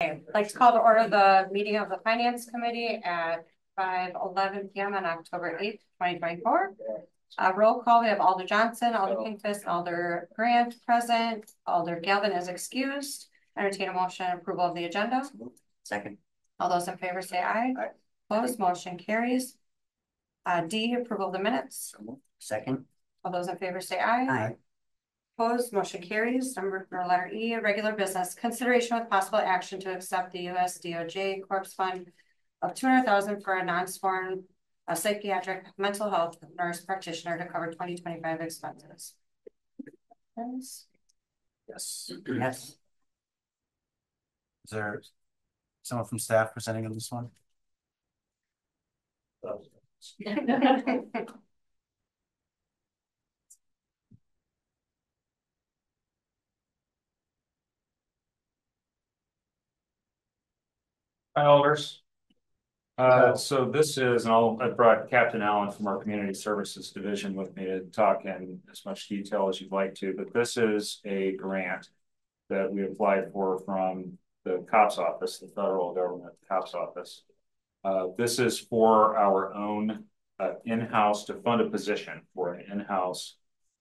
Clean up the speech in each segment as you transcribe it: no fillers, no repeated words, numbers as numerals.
Okay, I'd like to call to order the meeting of the Finance Committee at 5:11 p.m. on October 8th, 2024. Roll call, we have Alder Johnson, Alder Pincus, Alder Grant present, Alder Galvin is excused. Entertain a motion and approval of the agenda. Second. All those in favor say aye. Aye. Opposed, motion carries. D, approval of the minutes. Second. All those in favor say aye. Aye. Opposed, motion carries. Letter E, regular business. Consideration with possible action to accept the U.S. DOJ Corps Fund of $200,000 for a non-sworn psychiatric mental health nurse practitioner to cover 2025 expenses. Yes. Yes. Is there someone from staff presenting on this one? Hi, Alders. So this is, and I brought Captain Allen from our Community Services Division with me to talk in as much detail as you'd like to, but this is a grant that we applied for from the COPS office, the federal government COPS office. This is for our own in-house, to fund a position for an in-house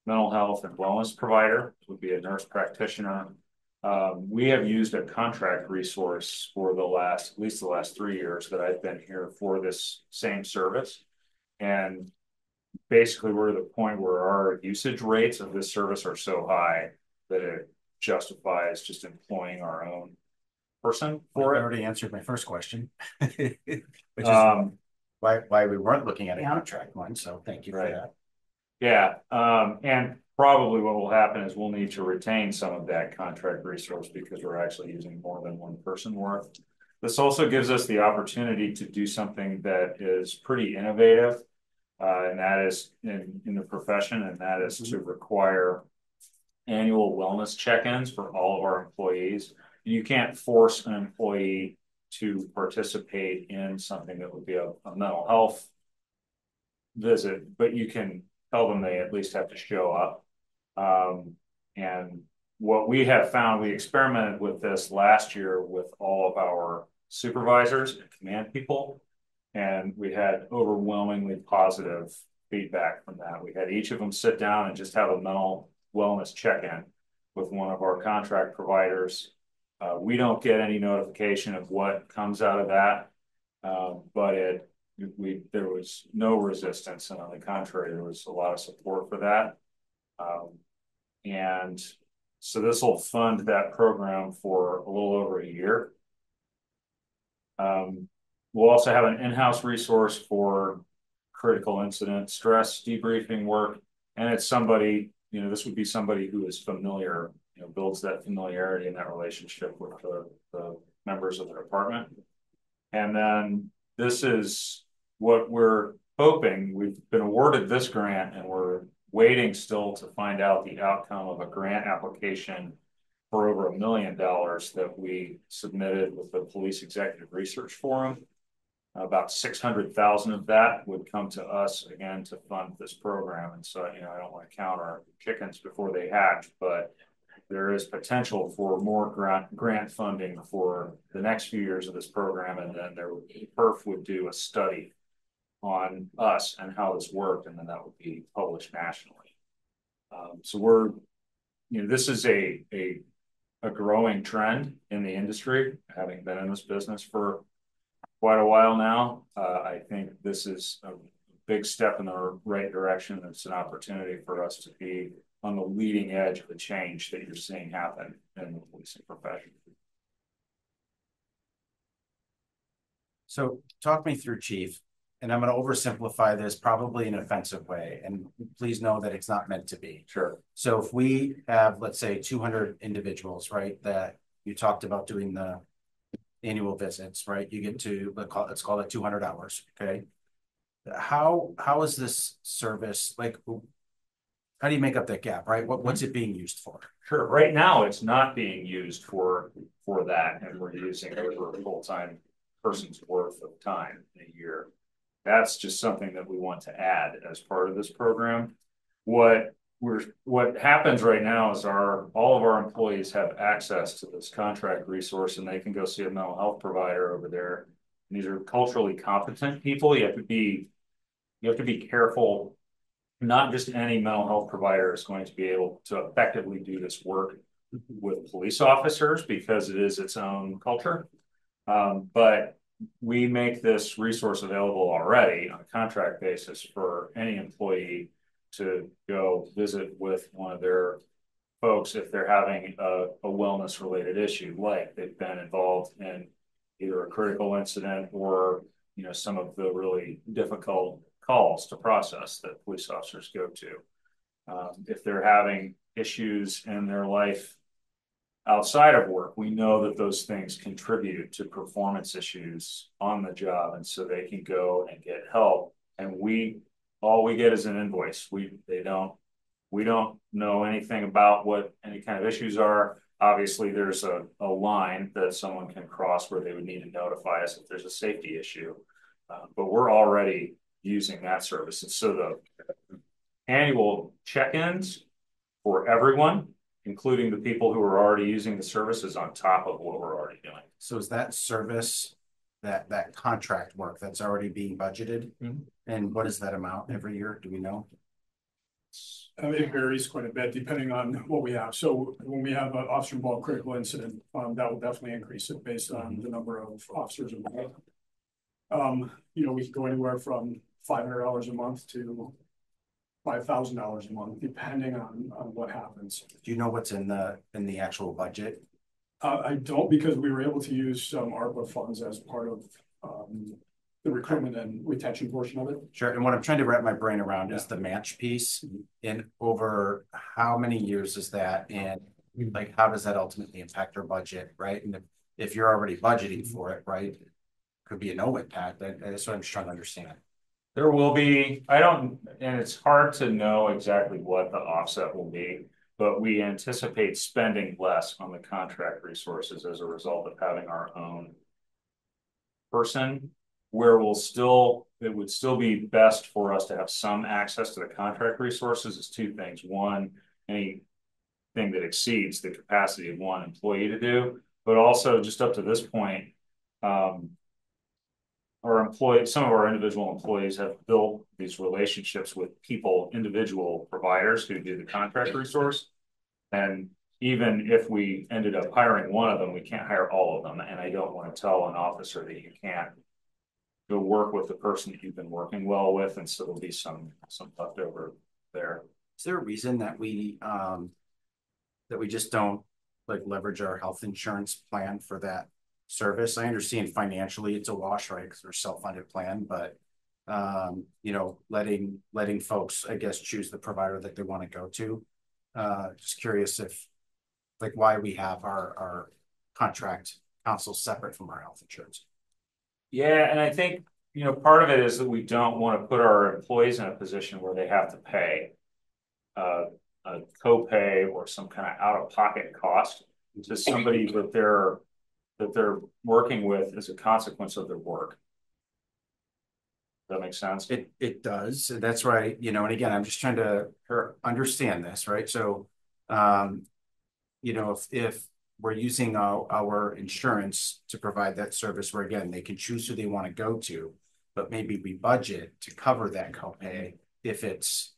mental health and wellness provider. It would be a nurse practitioner. We have used a contract resource for at least the last 3 years that I've been here for this same service. And basically we're at the point where our usage rates of this service are so high that it justifies just employing our own person for I it. already answered my first question, which is why we weren't looking at a contract one. So thank you for that. Yeah. And probably what will happen is we'll need to retain some of that contract resource because we're actually using more than one person worth. This also gives us the opportunity to do something that is pretty innovative, and that is in the profession, and that is to require annual wellness check-ins for all of our employees. You can't force an employee to participate in something that would be a mental health visit, but you can tell them they at least have to show up. And what we have found, we experimented with this last year with all of our supervisors and command people, and we had overwhelmingly positive feedback from that. We had each of them sit down and just have a mental wellness check-in with one of our contract providers. We don't get any notification of what comes out of that, but there was no resistance, and on the contrary, there was a lot of support for that. And so this will fund that program for a little over a year. We'll also have an in-house resource for critical incident stress debriefing work, and it's somebody, this would be somebody who is familiar, builds that familiarity and that relationship with the members of the department. And then this is what we're hoping. We've been awarded this grant, and we're waiting still to find out the outcome of a grant application for over $1 million that we submitted with the Police Executive Research Forum. About 600,000 of that would come to us again to fund this program. And so, I don't want to count our chickens before they hatch, but there is potential for more grant funding for the next few years of this program. And then PERF would do a study on us and how this worked, and then that would be published nationally. So this is a growing trend in the industry, having been in this business for quite a while now. I think this is a big step in the right direction. It's an opportunity for us to be on the leading edge of the change that you're seeing happen in the policing profession. So talk me through, Chief, and I'm going to oversimplify this probably in an offensive way, and please know that it's not meant to be. Sure. So if we have, let's say, 200 individuals, right, that you talked about doing the annual visits, right? You get to, let's call it 200 hours, okay? How is this service, like, how do you make up that gap, right? What's it being used for? Sure. Right now, it's not being used for that, and we're using over a full-time person's worth of time in a year. That's just something that we want to add as part of this program. What what happens right now is all of our employees have access to this contract resource, and they can go see a mental health provider over there. And these are culturally competent people. You have to be careful. Not just any mental health provider is going to be able to effectively do this work with police officers because it is its own culture. But we make this resource available already on a contract basis for any employee to go visit with one of their folks if they're having a wellness related issue, like they've been involved in either a critical incident or, some of the really difficult calls to process that police officers go to. If they're having issues in their life outside of work, we know that those things contribute to performance issues on the job. And so they can go and get help. And all we get is an invoice. We don't know anything about what any kind of issues are. Obviously, there's a line that someone can cross where they would need to notify us if there's a safety issue. But we're already using that service. And so the annual check-ins for everyone, including the people who are already using the services on top of what we're already doing. So is that service, that contract work that's already being budgeted? Mm-hmm. And what is that amount every year? Do we know? It varies quite a bit depending on what we have. So when we have an officer involved critical incident, that will definitely increase it based on the number of officers involved. We can go anywhere from $500 a month to $5,000 a month, depending on what happens. Do you know what's in the actual budget? I don't, because we were able to use some ARPA funds as part of the recruitment and retention portion of it. Sure. And what I'm trying to wrap my brain around is the match piece. And over how many years is that? And like, how does that ultimately impact our budget, right? And if you're already budgeting for it, right, could be a no impact. That's what I'm just trying to understand. There will be, and it's hard to know exactly what the offset will be, but we anticipate spending less on the contract resources as a result of having our own person, where it would still be best for us to have some access to the contract resources is two things. One, anything that exceeds the capacity of one employee to do, but also just up to this point, some of our individual employees have built these relationships with individual providers who do the contract resource. And even if we ended up hiring one of them, we can't hire all of them. And I don't want to tell an officer that you can't go work with the person that you've been working well with. And so there'll be some leftover there. Is there a reason that we just don't leverage our health insurance plan for that service? I understand financially it's a wash, right? Because we're self-funded plan, but letting folks, I guess, choose the provider that they want to go to. Just curious if why we have our contract counsel separate from our health insurance. Yeah, and I think part of it is that we don't want to put our employees in a position where they have to pay a copay or some kind of out-of-pocket cost to somebody that they're working with as a consequence of their work. Does that make sense? It does. That's right. And again, I'm just trying to understand this, right? So, if we're using our insurance to provide that service, where again, they can choose who they want to go to, but maybe we budget to cover that copay if it's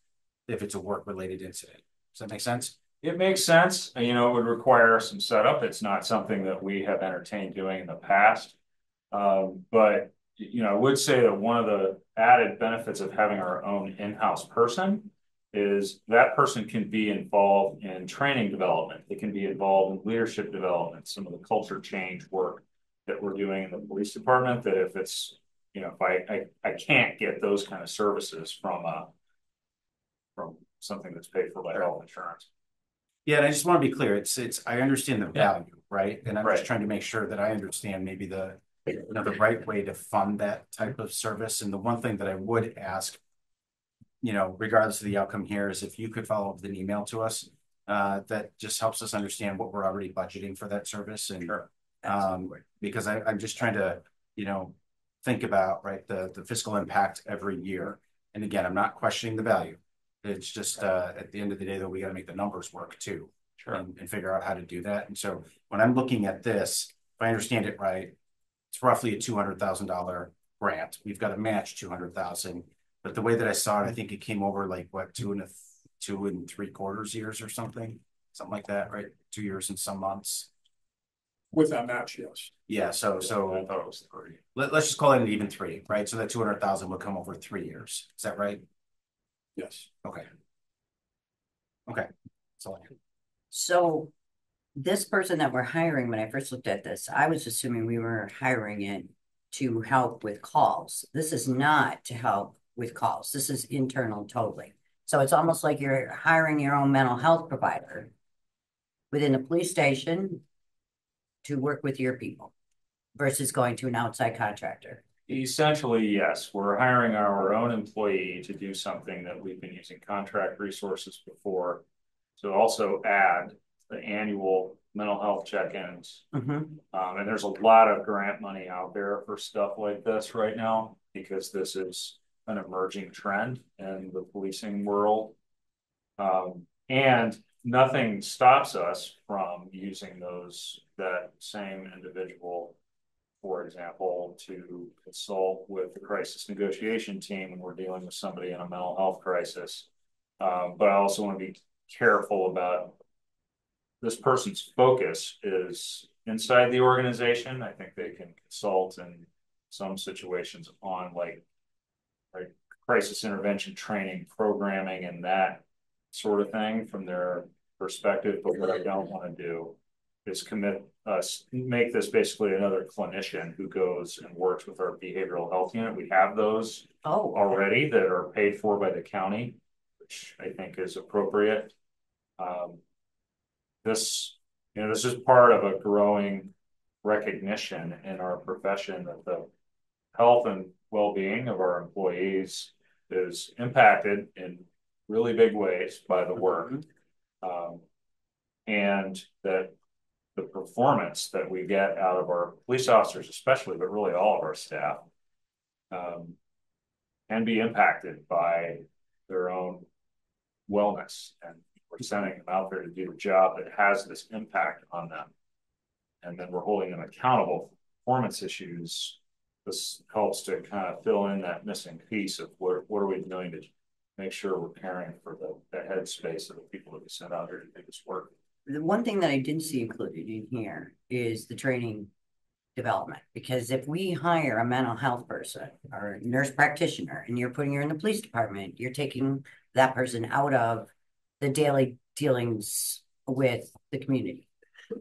a work-related incident. Does that make sense? It makes sense. It would require some setup. It's not something that we have entertained doing in the past. But I would say that one of the added benefits of having our own in-house person is that person can be involved in training development. They can be involved in leadership development, some of the culture change work that we're doing in the police department, that if it's, if I can't get those kind of services from something that's paid for by health insurance. Yeah, and I just want to be clear. I understand the value, right? And I'm Right. just trying to make sure that I understand maybe the right way to fund that type of service. And the one thing that I would ask, regardless of the outcome here, is if you could follow up with an email to us, that just helps us understand what we're already budgeting for that service. And Sure. Because I'm just trying to, think about, right, the fiscal impact every year. And again, I'm not questioning the value. It's just, at the end of the day, though, we gotta make the numbers work too. Sure. And figure out how to do that. And so when I'm looking at this, if I understand it right, it's roughly a $200,000 grant. We've got to match 200,000. But the way that I saw it, I think it came over like what, 2 and 3/4 years or something like that, right? 2 years and some months. With that match, yes. Yeah, so I thought it was 3. let's just call it an even 3, right? So that 200,000 would come over 3 years. Is that right? Yes. Okay. Okay. That's all I have. So this person that we're hiring, when I first looked at this, I was assuming we were hiring it to help with calls. This is not to help with calls. This is internal totally. So it's almost like you're hiring your own mental health provider within the police station to work with your people versus going to an outside contractor. Essentially, yes, we're hiring our own employee to do something that we've been using contract resources before. To also add the annual mental health check-ins. And there's a lot of grant money out there for stuff like this right now, because this is an emerging trend in the policing world. And nothing stops us from using that same individual, for example, to consult with the crisis negotiation team when we're dealing with somebody in a mental health crisis. But I also want to be careful about this person's focus is inside the organization. I think they can consult in some situations on like crisis intervention training, programming, and that sort of thing from their perspective. But what I don't want to do is make this basically another clinician who goes and works with our behavioral health unit. We have those already that are paid for by the county, which I think is appropriate. This is part of a growing recognition in our profession that the health and well-being of our employees is impacted in really big ways by the work. And that the performance that we get out of our police officers, especially, but really all of our staff, can be impacted by their own wellness. And we're sending them out there to do a job that has this impact on them. And then we're holding them accountable for performance issues. This helps to kind of fill in that missing piece of what are we doing to make sure we're caring for the headspace of the people that we send out here to do this work. The one thing that I didn't see included in here is the training development, because if we hire a mental health person or a nurse practitioner and you're putting her in the police department, you're taking that person out of the daily dealings with the community,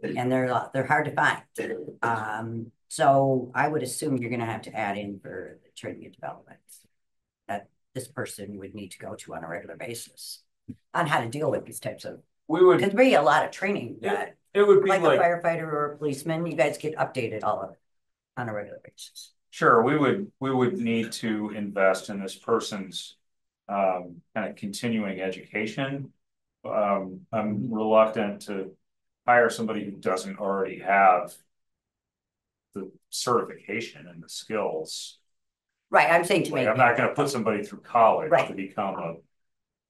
and they're hard to find. So I would assume you're going to have to add in for the training and development that this person would need to go to on a regular basis on how to deal with these types of. Because there'd be a lot of training that it would be like a firefighter or a policeman. You guys get updated all of it on a regular basis. Sure, we would need to invest in this person's kind of continuing education. I'm reluctant to hire somebody who doesn't already have the certification and the skills. Right, I'm saying to make. I'm not going to put somebody through college to become a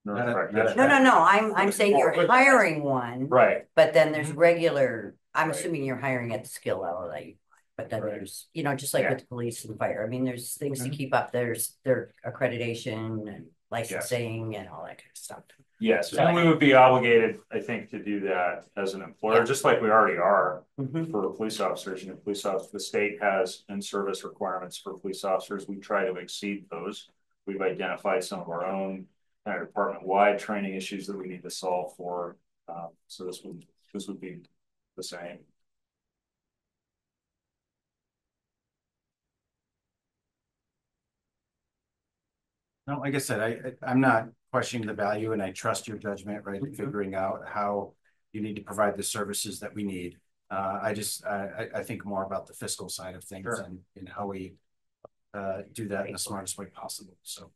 nurse practitioner. No. I'm saying you're hiring one. Right. But then there's regular. I'm assuming you're hiring at the skill level that you. But then there's, just like with the police and fire. I mean, there's things to keep up. There's their accreditation and licensing and all that kind of stuff. Yes, and we would be obligated, I think, to do that as an employer, just like we already are for police officers. The state has in-service requirements for police officers. We try to exceed those. We've identified some of our own kind of department-wide training issues that we need to solve for. So this would be the same. No, like I said, I'm not questioning the value, and I trust your judgment, right, in figuring out how you need to provide the services that we need. I think more about the fiscal side of things and how we do that in the smartest way possible. So,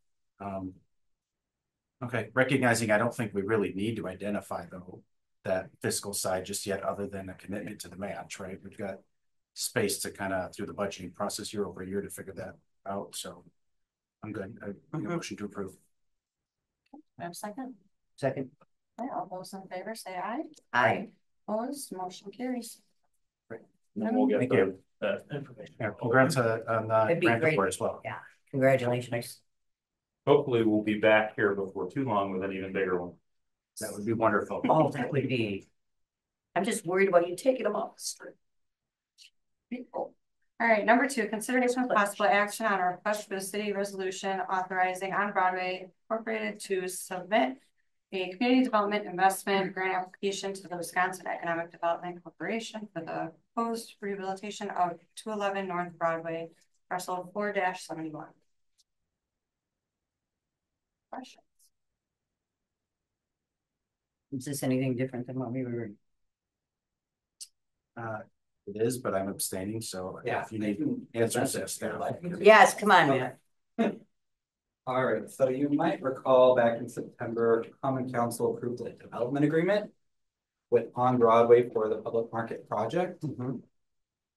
okay, recognizing I don't think we really need to identify though that fiscal side just yet, other than a commitment to the match, right? We've got space to kind of through the budgeting process year over year to figure that out. So I'm good. I motion to approve. I have a second? Second. Okay, all those in favor say aye. Aye. Opposed, motion carries. Then we'll get Thank you. the information. Yeah, congrats on the It'd be grant great. award as well. Yeah, congratulations. Hopefully we'll be back here before too long with an even bigger one. That would be wonderful. Oh, that would be. I'm just worried about you taking them off the street. People. All right, number 2, consideration of possible action on a request for the city resolution authorizing On Broadway Incorporated to submit a community development investment grant application to the Wisconsin Economic Development Corporation for the proposed rehabilitation of 211 North Broadway, parcel 4-71. Questions? Is this anything different than what we were? It is, but I'm abstaining, so Yeah. if you need answers, ask staff. Yes, come on, man. All right, so you might recall back in September, Common Council approved a development agreement with On Broadway for the public market project.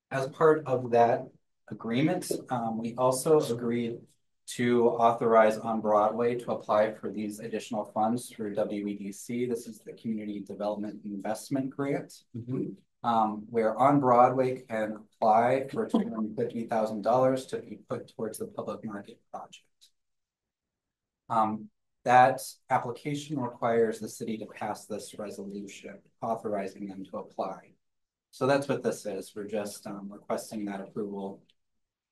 As part of that agreement, we also agreed to authorize On Broadway to apply for these additional funds through WEDC. This is the Community Development Investment Grant. Where On Broadway can apply for $250,000 to be put towards the public market project. That application requires the city to pass this resolution authorizing them to apply. So that's what this is. We're just requesting that approval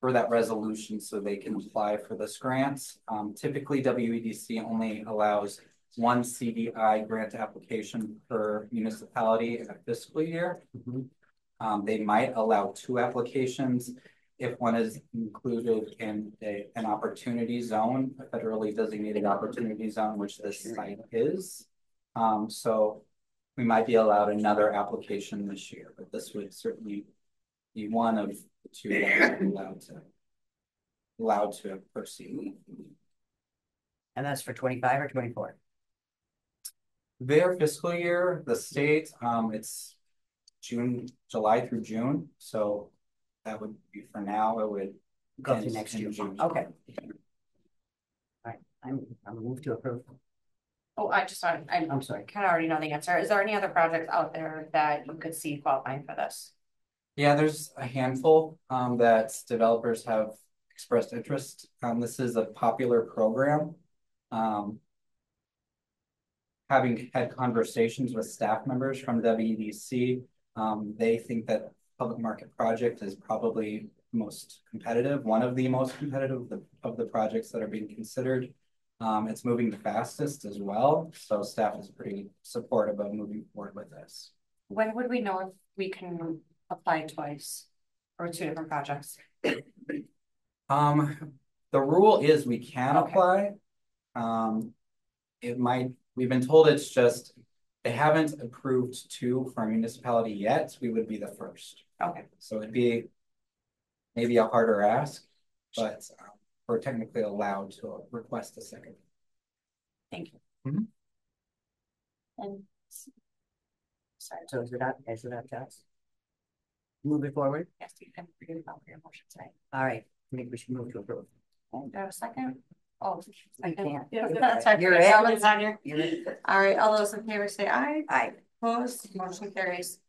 for that resolution so they can apply for this grant. Typically, WEDC only allows one CDI grant application per municipality in a fiscal year. They might allow 2 applications if one is included in an opportunity zone, a federally designated opportunity zone, which this site is. So we might be allowed another application this year, but this would certainly be one of the 2 that are allowed to proceed. And that's for 25 or 24? Their fiscal year, the state, it's July through June. So that would be for now. It would Go end through next in year. June. Okay. All right, I'm moved to approve. Oh, I I'm sorry. kind of already know the answer. Is there any other projects out there that you could see qualifying for this? Yeah, there's a handful that developers have expressed interest. This is a popular program. Having had conversations with staff members from WEDC, they think that public market project is probably most competitive, one of the most competitive of the projects that are being considered. It's moving the fastest as well, so staff is pretty supportive of moving forward with this. When would we know if we can apply twice or 2 different projects? The rule is we can apply. We've been told it's just, they haven't approved 2 for a municipality yet. We would be the first. Okay. So it'd be maybe a harder ask, but we're technically allowed to request a second. Thank you. And sorry, So is it up to us? Move it forward? yes, you can forget about your motion today. All right, I think we should move to approve. Do I have a second? Oh, I can't. Yeah, that's right. You're That in. one's on here. You're in. All right, all those in favor say aye. Aye. Opposed, motion carries.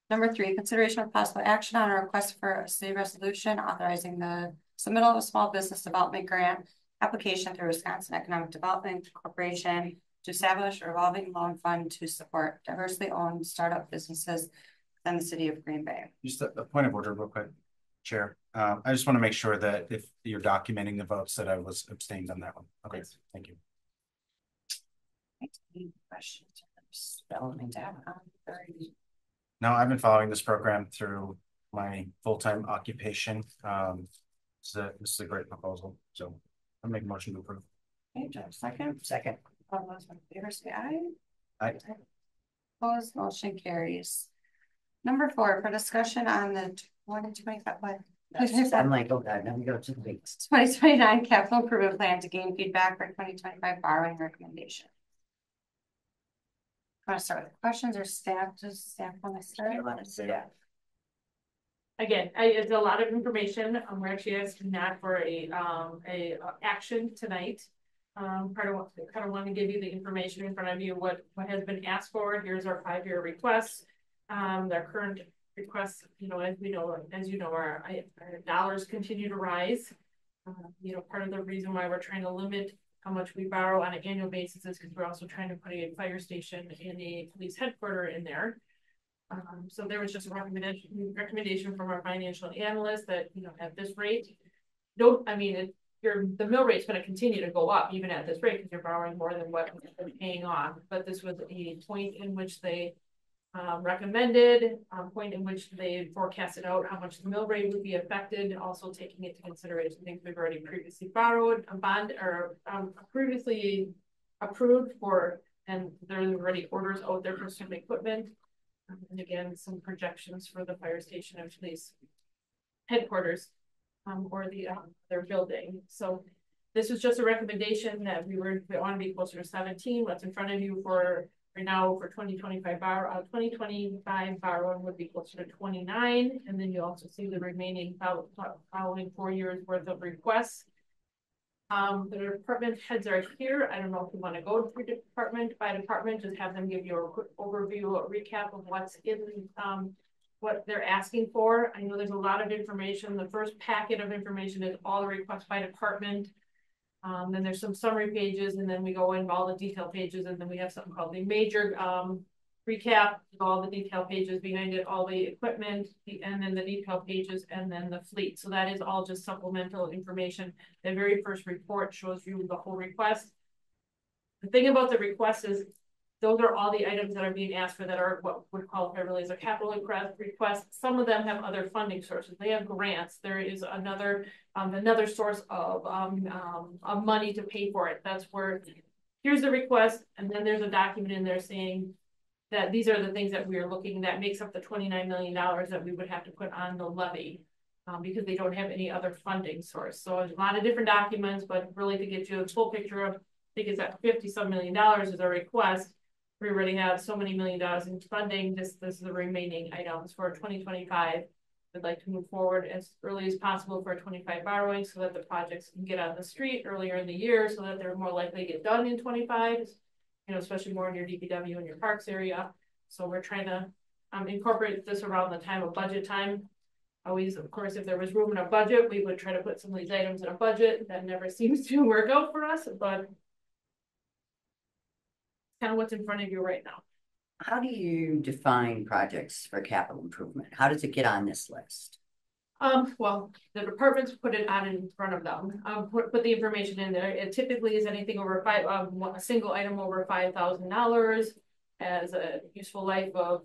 Number 3, consideration of possible action on a request for a city resolution authorizing the submittal of a small business development grant application through Wisconsin Economic Development Corporation to establish a revolving loan fund to support diversely owned startup businesses within the city of Green Bay. Just a point of order real quick, Chair. I just want to make sure that if you're documenting the votes that I was abstained on that one. Okay, thank you. Any questions? Development tab on 30. Now, I've been following this program through my full-time occupation. So this is a great proposal, so I'll make a motion to approve. Okay, do I have a second? Second. All those in favor say aye. Aye. Opposed, motion carries. Number 4, for discussion on the 2025, I'm like, oh God, now we go to the weeks. 2029 capital improvement plan to gain feedback for 2025 borrowing recommendation. Want to start with questions or staff? Does staff want to start? Yeah. Again, it's a lot of information. We're actually asking that for a action tonight. Kind of want to give you the information in front of you, what has been asked for. Here's our 5-year requests. Their current requests, as you know, our dollars continue to rise. Part of the reason why we're trying to limit how much we borrow on an annual basis is because we're also trying to put a fire station and a police headquarters in there. So there was just a recommendation from our financial analyst that, at this rate, the mill rate's going to continue to go up even at this rate because you're borrowing more than what you're paying off. But this was a point in which they recommended, point in which they forecasted out how much the mill rate would be affected, also taking into consideration things we've already previously borrowed, a bond or previously approved for, and there's already orders out there for some equipment. And again, some projections for the fire station and police headquarters. Or their building. So this was just a recommendation that we want to be closer to 17. What's in front of you for right now for 2025 borrowing would be closer to 29. And then you also see the remaining following 4 years worth of requests. The department heads are here. I don't know if you want to go through department by department, just have them give you a quick overview, a recap of what's in what they're asking for. I know there's a lot of information. The first packet of information is all the requests by department. Then there's some summary pages, and then we go into all the detail pages, and then we have something called the major recap, all the detail pages behind it, all the equipment, and then the detail pages, and then the fleet. So that is all just supplemental information. The very first report shows you the whole request. The thing about the request is those are all the items that are being asked for that are what would qualify really as a capital request. Some of them have other funding sources. They have grants. There is another source of money to pay for it. That's where here's the request, and then there's a document in there saying that these are the things that we are looking that makes up the $29 million that we would have to put on the levy because they don't have any other funding source. So there's a lot of different documents, but really to get you a full picture of, I think it's at $50-some million is our request. We already have so many $1 million in funding. This is the remaining items for 2025. We'd like to move forward as early as possible for 25 borrowing so that the projects can get on the street earlier in the year so that they're more likely to get done in 25, especially more in your DPW and your parks area. So we're trying to incorporate this around the time of budget time. Always, of course, if there was room in a budget, we would try to put some of these items in a budget. That never seems to work out for us, but kind of what's in front of you right now. How do you define projects for capital improvement? How does it get on this list? Well, the departments put it on in front of them. Put the information in there. It typically is anything over a single item over $5,000 as a useful life of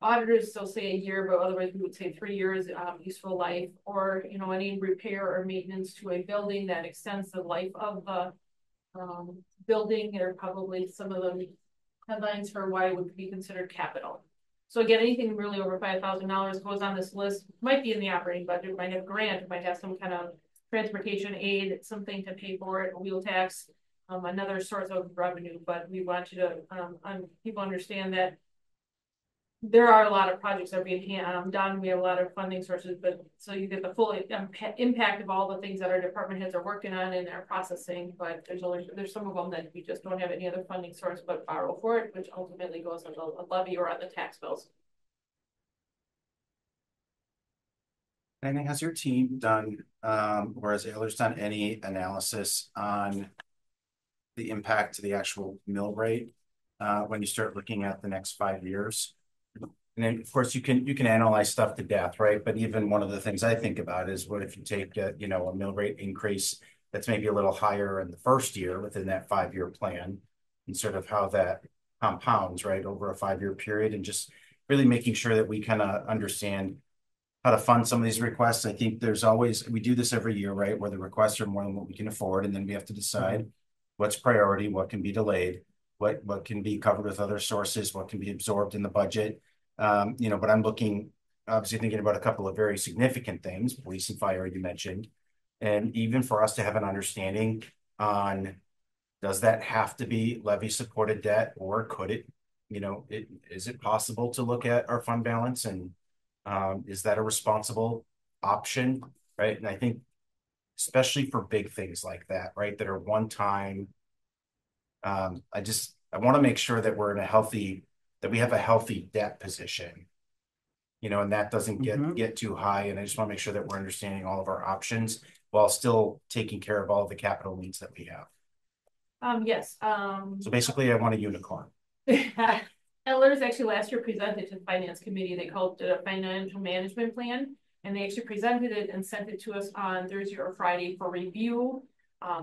auditors still say a year, but otherwise we would say 3 years useful life, or any repair or maintenance to a building that extends the life of the building. There are probably some of the headlines for why it would be considered capital. So again, anything really over $5,000 goes on this list. Might be in the operating budget, might have grant, might have some kind of transportation aid, something to pay for it, wheel tax, another source of revenue. But we want you to people understand that there are a lot of projects that are being done. We have a lot of funding sources, but so you get the full impact of all the things that our department heads are working on and are processing. But there's some of them that we just don't have any other funding source but borrow for it, which ultimately goes on a levy or on the tax bills. And has your team done, or has Ayler's done any analysis on the impact to the actual mill rate when you start looking at the next 5 years? And then, of course, you can analyze stuff to death, right? But even one of the things I think about is what if you take a mill rate increase that's maybe a little higher in the first year within that 5-year plan, and sort of how that compounds, right, over a 5-year period, and just really making sure that we kind of understand how to fund some of these requests. I think we do this every year, right, where the requests are more than what we can afford, and then we have to decide what's priority, what can be delayed, what can be covered with other sources, what can be absorbed in the budget. But I'm obviously thinking about a couple of very significant things, police and fire, you mentioned, and even for us to have an understanding on, does that have to be levy supported debt, or could it, is it possible to look at our fund balance, and is that a responsible option, right? And I think especially for big things like that, right? That are one time. I want to make sure that we're in that we have a healthy debt position. And that doesn't get too high. And I just want to make sure that we're understanding all of our options while still taking care of all of the capital needs that we have. Yes. So basically I want a unicorn. Ellers actually last year presented to the finance committee. They called it a financial management plan. And they actually presented it and sent it to us on Thursday or Friday for review.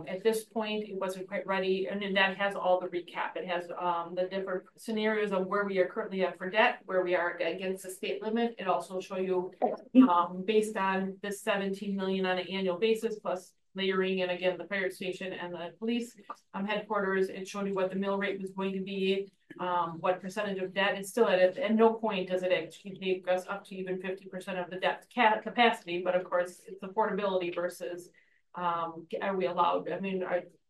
At this point, it wasn't quite ready, and then that has all the recap. It has the different scenarios of where we are currently at for debt, where we are against the state limit. It also show you based on the 17 million on an annual basis, plus layering in again the fire station and the police headquarters. It showed you what the mill rate was going to be, what percentage of debt. It's still at no point does it actually take us up to even 50% of the debt capacity, but of course it's affordability versus are we allowed? I mean,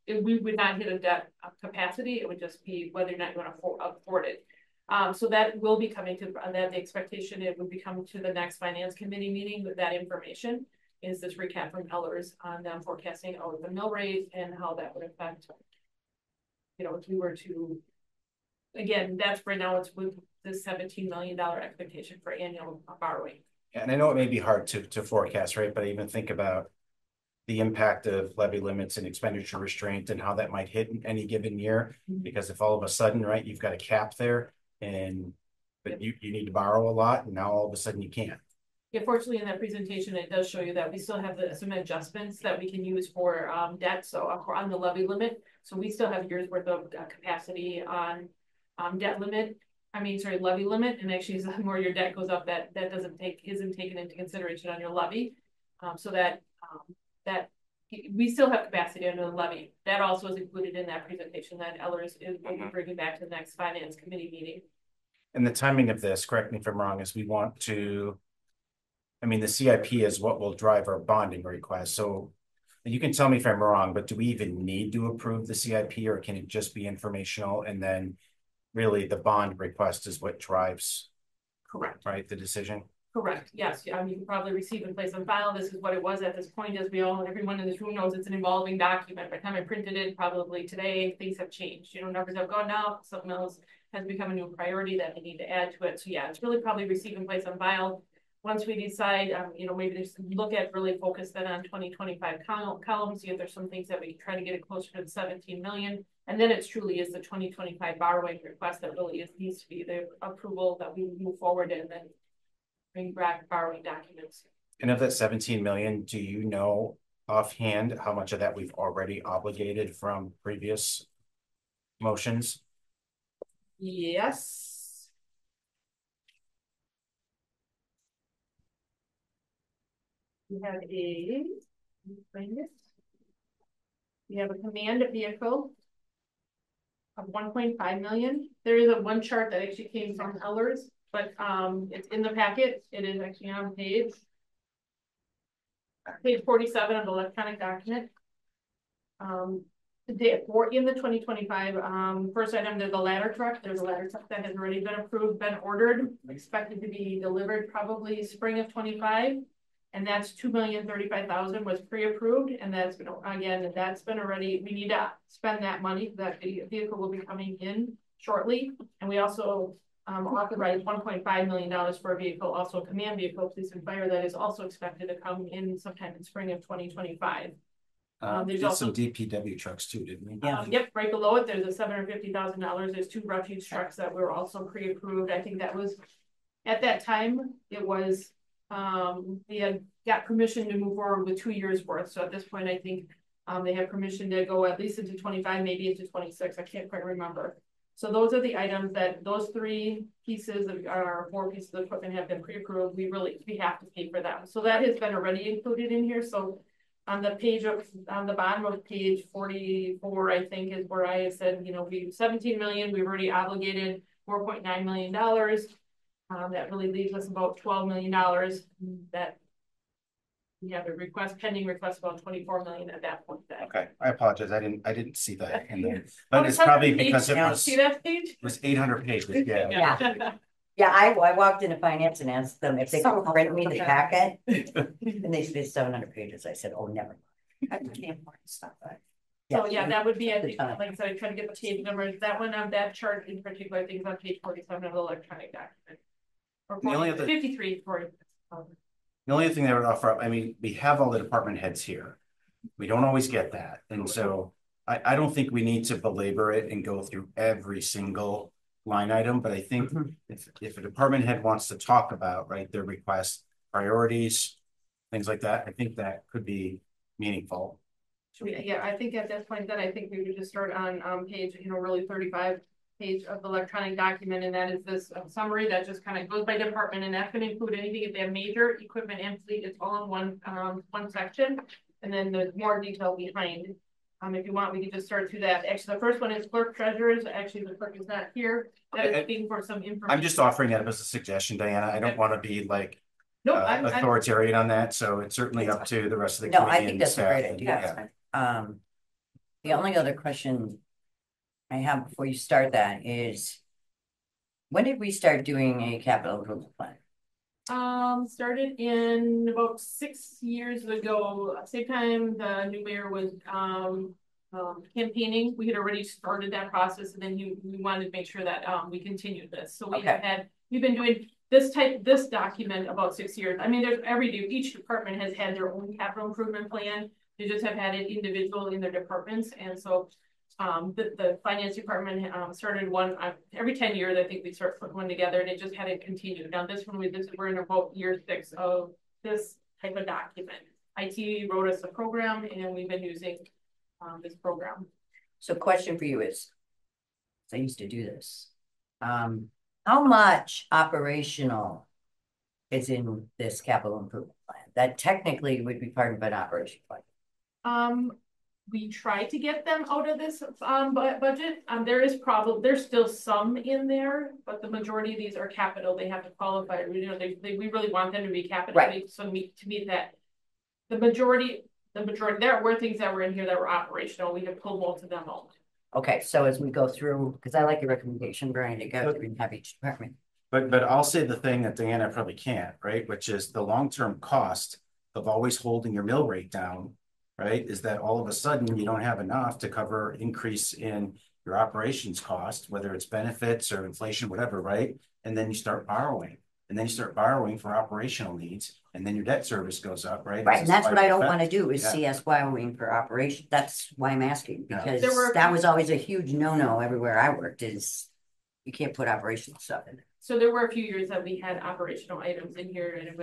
we would not hit a debt capacity. It would just be whether or not you want to afford it. So that will be coming to that. The expectation it would be coming to the next finance committee meeting with that information. Is this recap from Ellers on them forecasting out the mill rate and how that would affect, if we were to, again, that's right now it's with the $17 million expectation for annual borrowing. And I know it may be hard to forecast, right? But I even think about the impact of levy limits and expenditure restraint and how that might hit in any given year. Because if all of a sudden, right, you've got a cap there but you need to borrow a lot and now all of a sudden you can't. Yeah, fortunately in that presentation, it does show you that we still have some adjustments that we can use for debt. So on the levy limit, so we still have years worth of capacity on debt limit. Levy limit, and actually the more your debt goes up, that isn't taken into consideration on your levy. So that we still have capacity under the levy. That also is included in that presentation that Ellers will be bringing back to the next finance committee meeting. And the timing of this, correct me if I'm wrong, is we want to, the CIP is what will drive our bonding request. So you can tell me if I'm wrong, but do we even need to approve the CIP or can it just be informational? And then really the bond request is what drives, correct, right, the decision? Correct. Yes. You can probably receive and place on file. This is what it was at this point, as everyone in this room knows, it's an evolving document. By the time I printed it, probably today, things have changed. Numbers have gone up. Something else has become a new priority that we need to add to it. So yeah, it's really probably receive and place on file. Once we decide, maybe there's look at really focus then on 2025 columns, see if there's some things that we try to get it closer to the 17 million. And then it truly is the 2025 borrowing request that really needs to be the approval that we move forward and then bring back borrowing documents. And of that 17 million, do you know offhand how much of that we've already obligated from previous motions? Yes. We have a command vehicle of 1.5 million. There is one chart that actually came from Ellers, but it's in the packet. It is actually on page 47 of the electronic document. In the 2025 first item, there's a ladder truck. There's a ladder truck that has already been approved, been ordered, expected to be delivered probably spring of 25. And that's $2,035,000 was pre-approved, and that's been already. We need to spend that money. That vehicle will be coming in shortly, and we also authorized $1.5 million for a vehicle, also a command vehicle, police and fire, that is also expected to come in sometime in spring of 2025. There's also some DPW trucks too, didn't we? Yep, right below it, there's a $750,000. There's 2 refuse trucks that were also pre-approved. I think that was at that time. It was. They had got permission to move forward with 2 years worth. So at this point, I think they have permission to go at least into 25, maybe into 26. I can't quite remember. So those are the items that those 3 pieces of our 4 pieces of equipment have been pre-approved. We have to pay for them. So that has been already included in here. So on the bottom of page 44, I think is where I said, we 17 million, we've already obligated $4.9 million. That really leaves us about $12 million that we have a pending request about 24 million at that point. Okay, I apologize. I didn't see that in there, but it's probably because it was. See that page? It was 800 pages. Yeah. Yeah, I walked into finance and asked them if they could print me the packet, and they said 700 pages. I said, "Oh, never That's the important stuff, but. So yeah, that would be, I Good think, time. like I said, I tried to get the page numbers, that one on that chart in particular, I think is on page 47 of the electronic document. Or The only other- 53 for. The only thing that I would offer up, I mean, we have all the department heads here. We don't always get that. And so I don't think we need to belabor it and go through every single line item, but I think if a department head wants to talk about, right, their requests, priorities, things like that, I think that could be meaningful. Yeah, I think at this point that I think we would just start on page, really 35 page of the electronic document, and that is this summary that just kind of goes by department, and that's going to include anything if they have major equipment and fleet. It's all in one section, and then the more detail behind. If you want, we can just start through that. Actually, the first one is clerk treasurers. Actually, the clerk is not here. That is looking for some information. I'm just offering that as a suggestion, Diana. I don't want to be like No, authoritarian on that, so it's certainly up to the rest of the No, committee. I think and that's a staff. great idea. The only other question I have before you start that is, when did we start doing a capital improvement plan? Started in about 6 years ago, same time the new mayor was campaigning. We had already started that process, and then we wanted to make sure that we continued this. So we've been doing this document about 6 years. I mean, each department has had their own capital improvement plan. They just have had it individual in their departments, and so the finance department started one every 10 years. I think we start putting one together, and it just hadn't continued. Now we're in about year 6 of this type of document. IT wrote us a program, and we've been using this program. So question for you is, I used to do this. How much operational is in this capital improvement plan? That technically would be part of an operation plan. We try to get them out of this budget. There's still some in there, but the majority of these are capital. They have to qualify. We really want them to be capital. Right. So to meet that, the majority, there were things that were in here that were operational. We have pulled most of them out. Okay, so as we go through, because I like your recommendation, Brian, to go through and have each department. But I'll say the thing that Diana probably can't, right? Which is the long-term cost of always holding your mill rate down, right? Is that all of a sudden you don't have enough to cover increase in your operations cost, whether it's benefits or inflation, whatever, right? And then you start borrowing. And then you start borrowing for operational needs, and then your debt service goes up, right? Right, and that's what I don't want to do is see us borrowing for operation. That's why I'm asking, because that was always a huge no-no everywhere I worked, is you can't put operational stuff in there. So there were a few years that we had operational items in here, and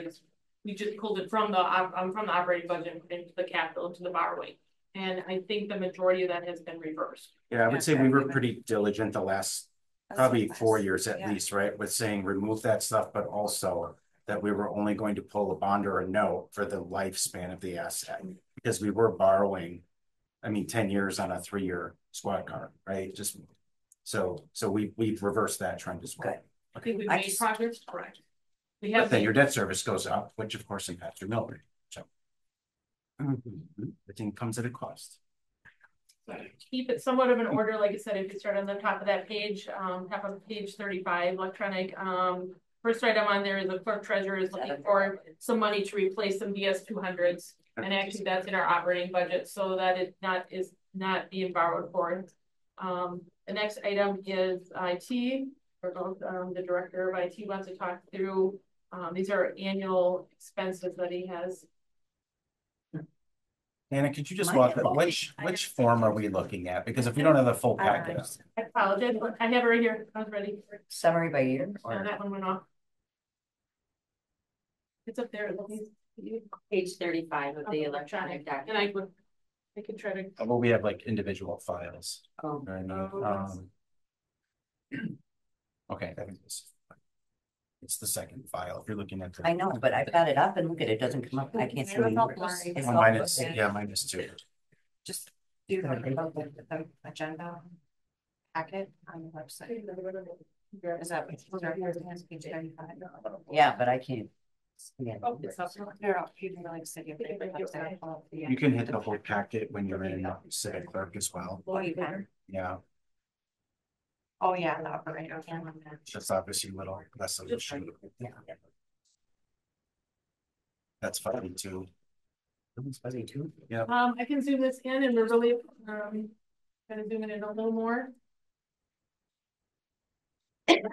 we just pulled it from the operating budget and put it into the capital, into the borrowing. And I think the majority of that has been reversed. Yeah, I would say we were pretty diligent the last probably 4 years at least, right? With saying remove that stuff, but also that we were only going to pull a bond or a note for the lifespan of the asset, because we were borrowing, 10 years on a 3-year squad car, right? Just so we've reversed that trend as well. Good. I think we've made progress, correct? We have. But then your debt service goes up, which of course impacts your mill rate. So everything comes at a cost. Keep it somewhat of an order, like I said, if you start on the top of that page, top of page 35, electronic. First item on there is the clerk treasurer is looking for some money to replace some DS200s, and actually that's in our operating budget, so that is not being borrowed for. The next item is IT. The director of IT wants to talk through. These are annual expenses that he has. Anna, could you just walk which form are we looking at? Because if we don't have the full packet. I apologize, I have it right here. I was ready. Summary by year? No, that one went off. It's up there. Page 35 of the electronic document. And I can try to. Well, we have like individual files. Oh. Okay, I think it's the second file. If you're looking at I know, but I've got it up and look at it, doesn't come up. I can't see any numbers. minus 2. Just do the agenda packet on the website. Is that page 35? Yeah, but I can't. Yeah. Oh, it's up. You can really see if they You can hit the whole packet when you're in Civic Clerk as well. Oh, you can. Yeah, Oh, yeah, the operator. just obviously a little less of a sheet. Yeah. That's funny too. It's fuzzy too. Yeah. I can zoom this in and we're really, kind of zooming in a little more. Drop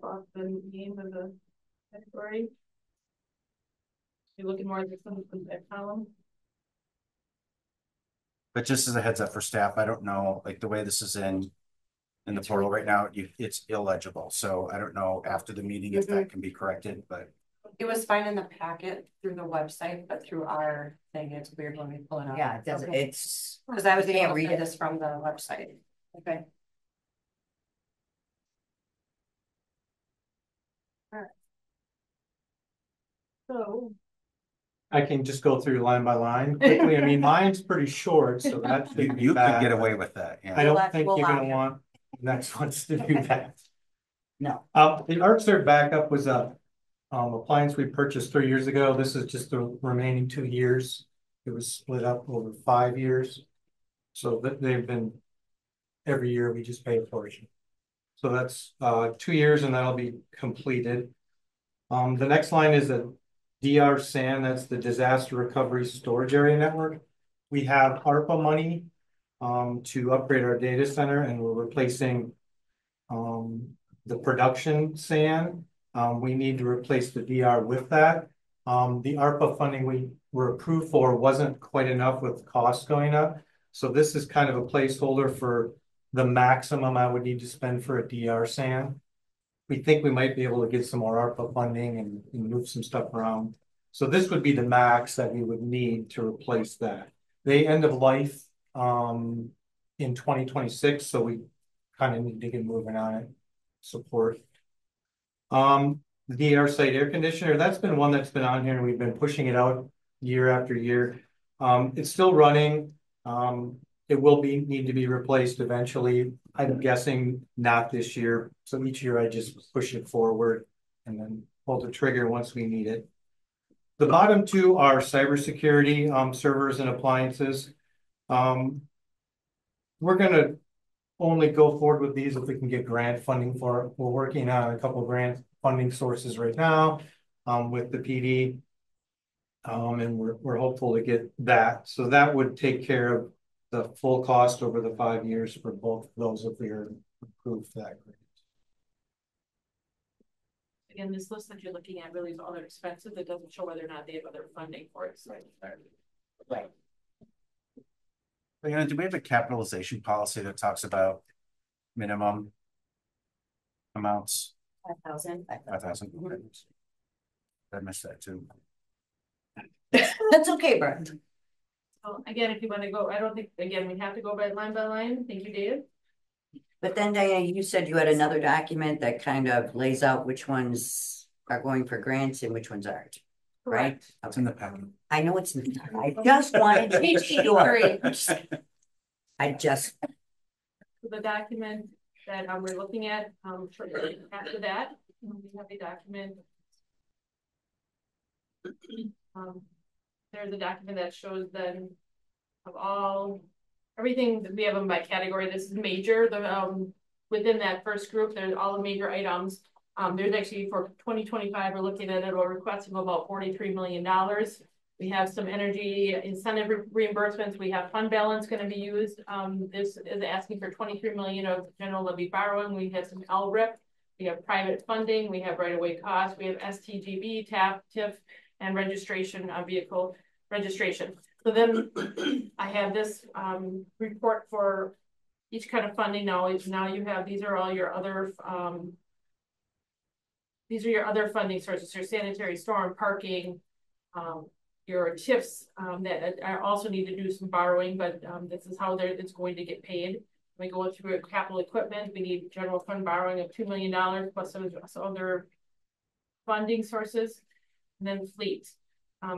off the name of the category. You're looking more at the column. But just as a heads up for staff, I don't know, like the way this is in the portal right now, it's illegible. So I don't know after the meeting if that can be corrected, but. It was fine in the packet through the website, but through our thing, it's weird when we pull it up. Yeah, it doesn't, Okay. it's, Because I was Can't able to read read it. this from the website. Okay. So. I can just go through line by line quickly. I mean, mine's pretty short, so that You should be could bad. get away with that, I yeah. don't think We'll you're allow gonna you. want the next ones to do that. no. The ArcServe backup was a appliance we purchased 3 years ago. This is just the remaining 2 years. It was split up over 5 years. So that they've been, every year we just pay a portion. So that's 2 years and that'll be completed. The next line is a DR SAN, that's the Disaster Recovery Storage Area Network. We have ARPA money to upgrade our data center, and we're replacing the production SAN. We need to replace the DR with that. The ARPA funding we were approved for wasn't quite enough with costs going up. So this is kind of a placeholder for the maximum I would need to spend for a DR SAN. We think we might be able to get some more ARPA funding and move some stuff around. So this would be the max that we would need to replace that. They end of life in 2026, so we kind of need to get moving on it. Support. The DR site air conditioner, that's been one that's been on here and we've been pushing it out year after year. It's still running. It will need to be replaced eventually. I'm guessing not this year. So each year I just push it forward and then pull the trigger once we need it. The bottom two are cybersecurity servers and appliances. We're gonna only go forward with these if we can get grant funding for it. We're working on a couple of grant funding sources right now with the PD. And we're hopeful to get that. So that would take care of the full cost over the 5 years for both of those if we are approved for that grant. Again, this list that you're looking at really is other expenses. It doesn't show whether or not they have other funding for it. So. Right. Do we have a capitalization policy that talks about minimum amounts? 5,000. 5,000. I missed that too. That's okay, Brent. So again, if you want to go, I don't think, again, we have to go by line. Thank you, Dave. But then Diana, you said you had another document that kind of lays out which ones are going for grants and which ones aren't, right? It's in the packet. I know it's, I just wanted to be sure. I just, The document that we're looking at shortly after that, we have a document. There's a document that shows then of all everything that we have them by category. This is major. The within that first group, there's all the major items. There's actually for 2025, we're looking at it, we're requesting about $43 million. We have some energy incentive reimbursements. We have fund balance going to be used. This is asking for $23 million of general levy borrowing. We have some LRIP. We have private funding. We have right-of-way costs. We have STGB, TIF, and registration vehicle registration. So then I have this report for each kind of funding. Now you have, these are all your other funding sources, your sanitary, storm, parking, your TIFs that I also need to do some borrowing, but this is how it's going to get paid. We go through capital equipment. We need general fund borrowing of $2 million plus some other funding sources, and then fleet.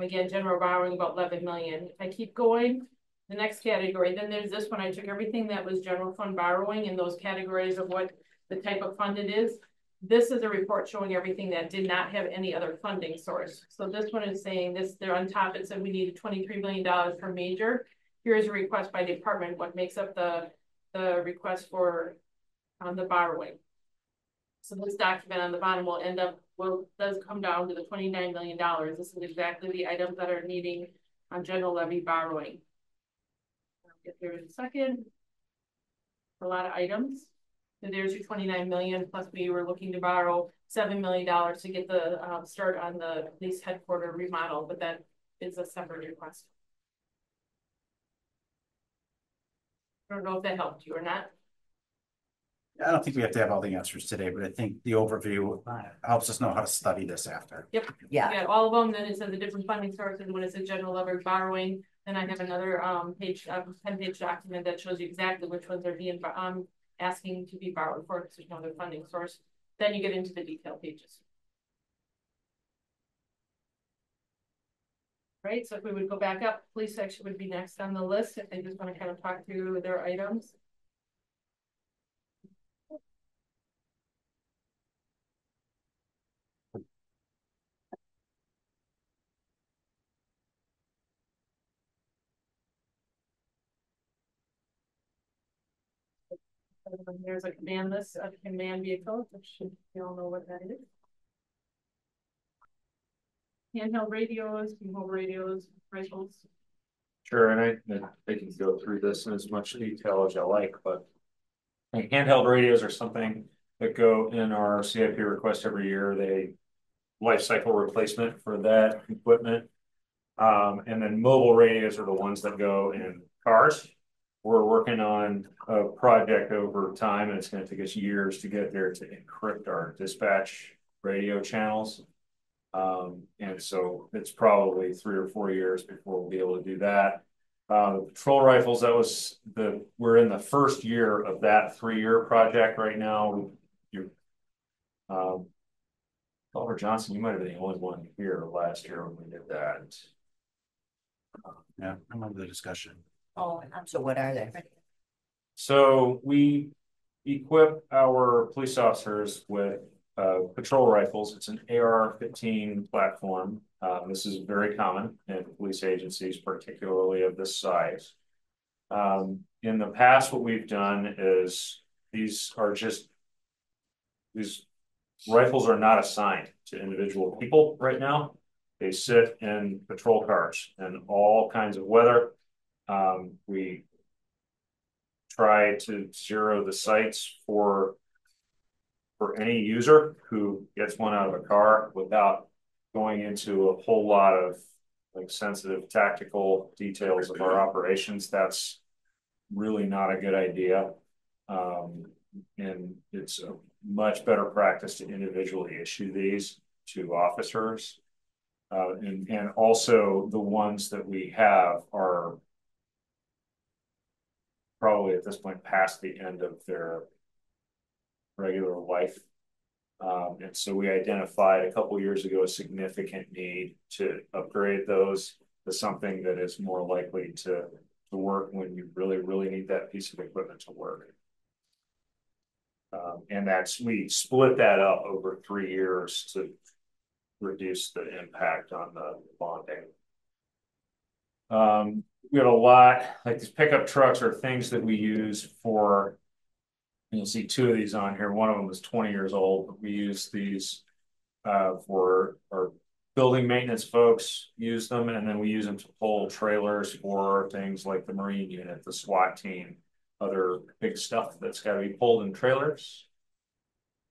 Again, general borrowing about 11 million. If I keep going, the next category, then there's this one. I took everything that was general fund borrowing in those categories of what the type of fund it is. This is a report showing everything that did not have any other funding source. So this one is saying this, they're on top. It said we needed $23 million for major. Here's a request by department, what makes up the request for the borrowing. So this document on the bottom will end up does come down to the $29 million. This is exactly the items that are needing on general levy borrowing. I'll get there in a second. A lot of items. So there's your 29 million, plus we were looking to borrow $7 million to get the start on the police headquarters remodel, but that is a separate request. I don't know if that helped you or not. I don't think we have to have all the answers today, but I think the overview helps us know how to study this after. Yep. Yeah. Yeah, all of them. Then it says the different funding sources. When it says general leverage borrowing, then I have another 10-page document that shows you exactly which ones are being asking to be borrowed for, because there's no other funding source. Then you get into the detail pages. Right, so if we would go back up, police section would be next on the list if they just want to kind of talk through their items. There's a command list of command vehicles, which you all know what that is. Handheld radios, mobile radios, rifles. Sure, and I can go through this in as much detail as I like, but handheld radios are something that go in our CIP request every year. They life cycle replacement for that equipment. And then mobile radios are the ones that go in cars. We're working on a project over time, and it's going to take us years to get there to encrypt our dispatch radio channels. And so it's probably 3 or 4 years before we'll be able to do that. The patrol rifles, we're in the first year of that 3-year project right now. Oliver Johnson, you might have been the only one here last year when we did that. Yeah, I remember the discussion. Oh, so what are they? So we equip our police officers with patrol rifles. It's an AR-15 platform. This is very common in police agencies, particularly of this size. In the past, what we've done is these rifles are not assigned to individual people right now. They sit in patrol cars in all kinds of weather. We try to zero the sights for any user who gets one out of a car without going into a whole lot of sensitive tactical details of our operations. That's really not a good idea. And it's a much better practice to individually issue these to officers. And also the ones that we have are probably at this point past the end of their regular life. And so we identified a couple years ago a significant need to upgrade those to something that is more likely to work when you really, really need that piece of equipment to work. And we split that up over 3 years to reduce the impact on the bonding. We have a lot, like these pickup trucks are things that we use for, and you'll see 2 of these on here. One of them is 20 years old, but we use these for our building maintenance folks use them, and then we use them to pull trailers for things like the Marine unit, the SWAT team, other big stuff that's got to be pulled in trailers.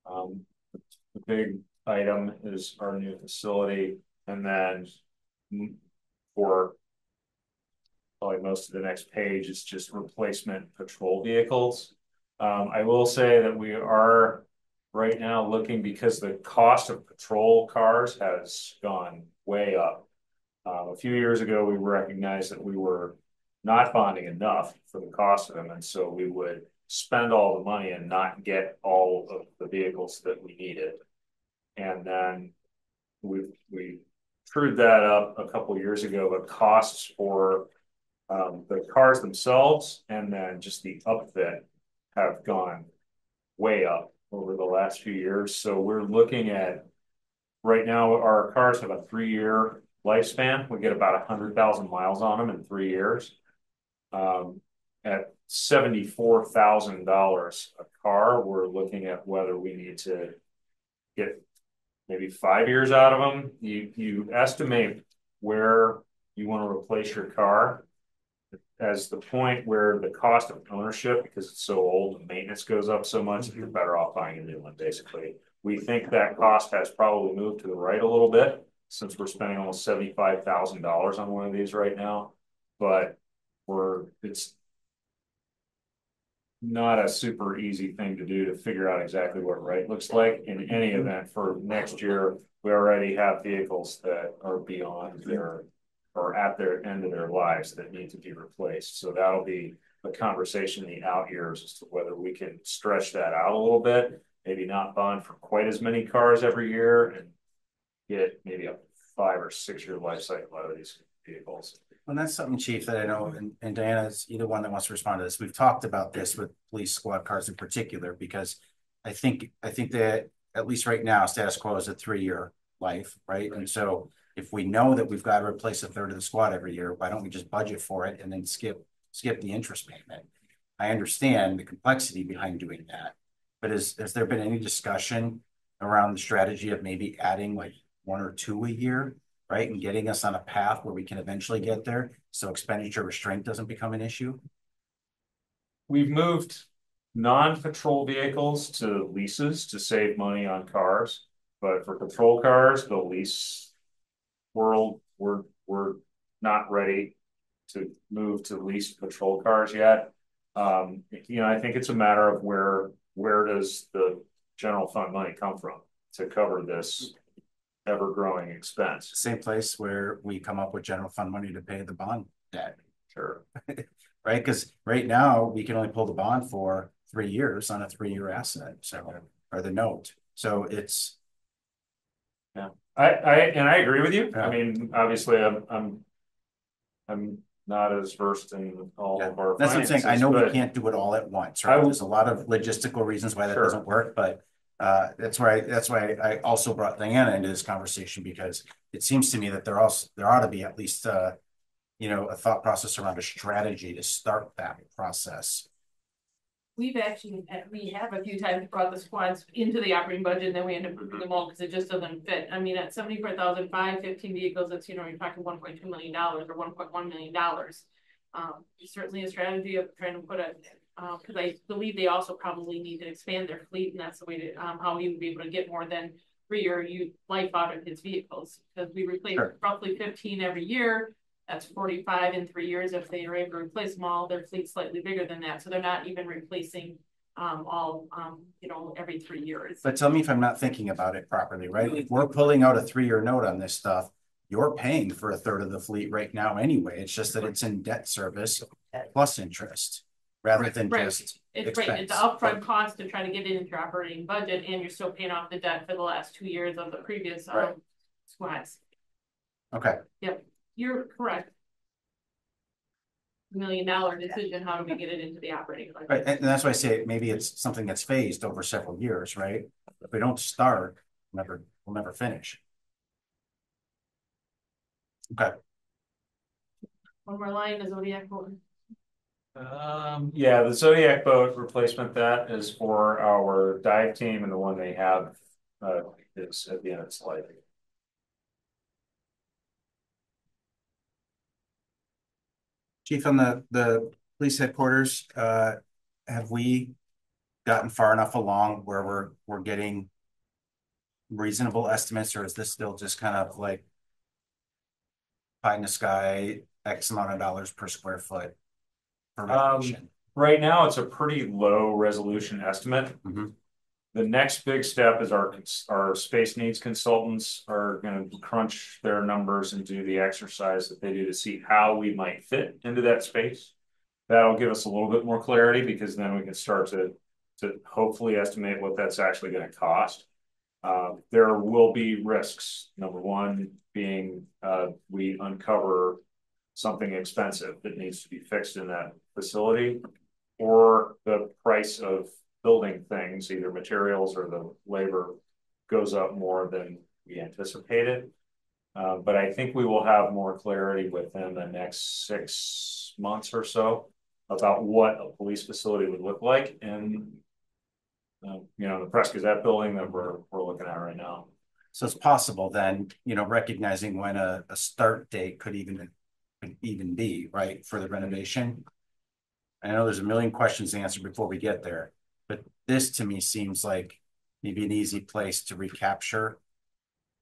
The big item is our new facility, and then for probably most of the next page is just replacement patrol vehicles. I will say that we are right now looking, because the cost of patrol cars has gone way up. A few years ago, we recognized that we were not bonding enough for the cost of them, and so we would spend all the money and not get all of the vehicles that we needed. And then we trued that up a couple years ago, but costs for the cars themselves and then just the upfit have gone way up over the last few years. So we're looking at, right now, our cars have a 3-year lifespan. We get about 100,000 miles on them in 3 years. At $74,000 a car, we're looking at whether we need to get maybe 5 years out of them. You estimate where you want to replace your car as the point where the cost of ownership, because it's so old and maintenance goes up so much, you're better off buying a new one, basically. We think that cost has probably moved to the right a little bit since we're spending almost $75,000 on one of these right now, but it's not a super easy thing to do to figure out exactly what right looks like. In any event, for next year, we already have vehicles that are beyond their or at their end of their lives that need to be replaced. So that'll be a conversation in the out years as to whether we can stretch that out a little bit, maybe not bond for quite as many cars every year and get maybe a 5 or 6 year life cycle out of these vehicles. And that's something, Chief, that I know, and Diana's either one that wants to respond to this. We've talked about this with police squad cars in particular, because I think that at least right now, status quo is a 3-year life, right? And so if we know that we've got to replace a third of the squad every year, why don't we just budget for it and then skip the interest payment? I understand the complexity behind doing that, but has there been any discussion around the strategy of maybe adding like 1 or 2 a year, right? And getting us on a path where we can eventually get there so expenditure restraint doesn't become an issue? We've moved non-patrol vehicles to leases to save money on cars, but for patrol cars, the lease world, we're not ready to move to leased patrol cars yet. I think it's a matter of where does the general fund money come from to cover this ever-growing expense? Same place where we come up with general fund money to pay the bond debt. Sure. Right? Because right now we can only pull the bond for 3 years on a 3-year asset, so, or the note. So it's. Yeah, I agree with you. Yeah. I mean, obviously I'm not as versed in all of our That's what I'm saying. I know we can't do it all at once, right? There's a lot of logistical reasons why that doesn't work, but that's why I also brought Diana into this conversation, because it seems to me that there ought to be at least a thought process around a strategy to start that process. We have a few times brought the squads into the operating budget and then we end up moving them all because it just doesn't fit. I mean, at 74,005, 15 vehicles, it's, you're talking $1.2 million or $1.1 million. Certainly a strategy of trying to put because I believe they also probably need to expand their fleet, and that's the way to how he would be able to get more than 3-year life out of his vehicles, because we replace roughly 15 every year. That's 45 in 3 years. If they are able to replace them all, their fleet's slightly bigger than that. So they're not even replacing all every 3 years. But tell me if I'm not thinking about it properly, right? If we're pulling out a 3-year note on this stuff, you're paying for a third of the fleet right now anyway. It's just that it's in debt service plus interest rather than just expense. It's the upfront cost to try to get it into your operating budget, and you're still paying off the debt for the last 2 years of the previous squads. Okay. Yep. You're correct. $1 million decision. How do we get it into the operating budget? Right, and that's why I say maybe it's something that's phased over several years, right? If we don't start, we'll never finish. Okay. One more line, the Zodiac boat. Yeah, the Zodiac boat replacement, that is for our dive team, and the one they have is at the end of its life. Chief, on the police headquarters, have we gotten far enough along where we're getting reasonable estimates, or is this still just kind of like pie in the sky, X amount of dollars per square foot per renovation? Right now, it's a pretty low resolution estimate. Mm-hmm. The next big step is our space needs consultants are going to crunch their numbers and do the exercise that they do to see how we might fit into that space. That'll give us a little bit more clarity, because then we can start to hopefully estimate what that's actually going to cost. There will be risks. Number one being we uncover something expensive that needs to be fixed in that facility, or the price of building things, either materials or the labor, goes up more than we anticipated. But I think we will have more clarity within the next 6 months or so about what a police facility would look like in the Press Gazette building that we're looking at right now. So it's possible then, recognizing when a start date could even be, right, for the renovation. I know there's a million questions to answer before we get there, but this to me seems like maybe an easy place to recapture,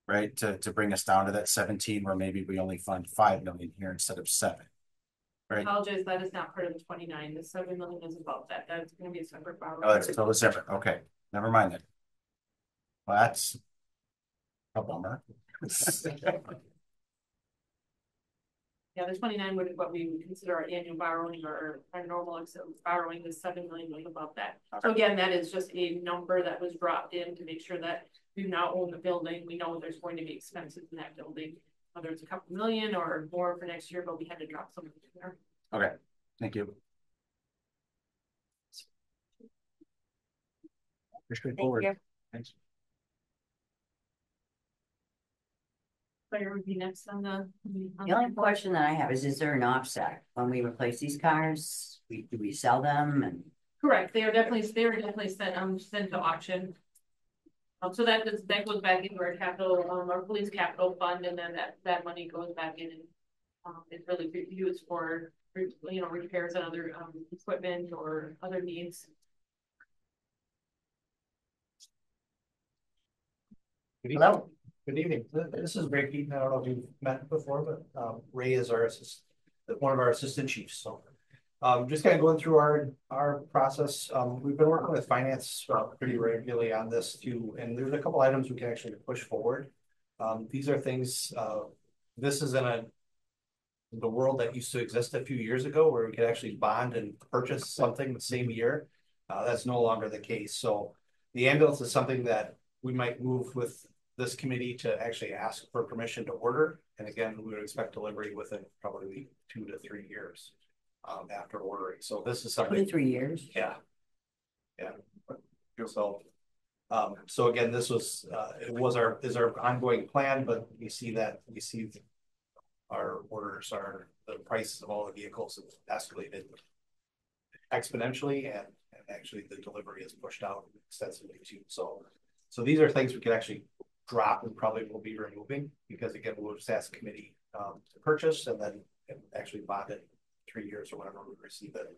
right? To bring us down to that 17, where maybe we only fund 5 million here instead of 7. Right. Apologize, that is not part of the 29. The 7 million is above that. That's gonna be a separate borrowing. Oh, that's totally separate. Okay, never mind then. Well, that's a bummer. Yeah, the 29 would be what we would consider our annual borrowing or our normal borrowing. The 7 million was above that. So again, that is just a number that was dropped in to make sure that we now own the building. We know there's going to be expenses in that building, whether it's a couple million or more for next year, but we had to drop some in there. Okay, thank you. Pretty straightforward. Thank you. Thanks. Claire would be next on the. The only question that I have is there an offset when we replace these cars? Do we sell them and? Correct, they were definitely sent to auction. So that goes back into our capital, our police capital fund, and then that money goes back in and it's really used for, repairs and other equipment or other needs. Hello? Good evening. This is Ray Keaton. I don't know if you've met before, but Ray is our one of our assistant chiefs. So just kind of going through our process. We've been working with finance pretty regularly on this too, and there's a couple items we can actually push forward. These are things. This is in the world that used to exist a few years ago, where we could actually bond and purchase something the same year. That's no longer the case. So the ambulance is something that we might move with this committee to actually ask for permission to order. And again, we would expect delivery within probably 2 to 3 years after ordering. So this is something. 2 to 3 years? Yeah. Yeah. So again, this was is our ongoing plan, but we see our orders are the prices of all the vehicles have escalated exponentially, and actually the delivery is pushed out extensively too. So these are things we could actually drop and probably will be removing, because again, we'll just ask the committee to purchase and then actually bond it 3 years or whatever we receive it.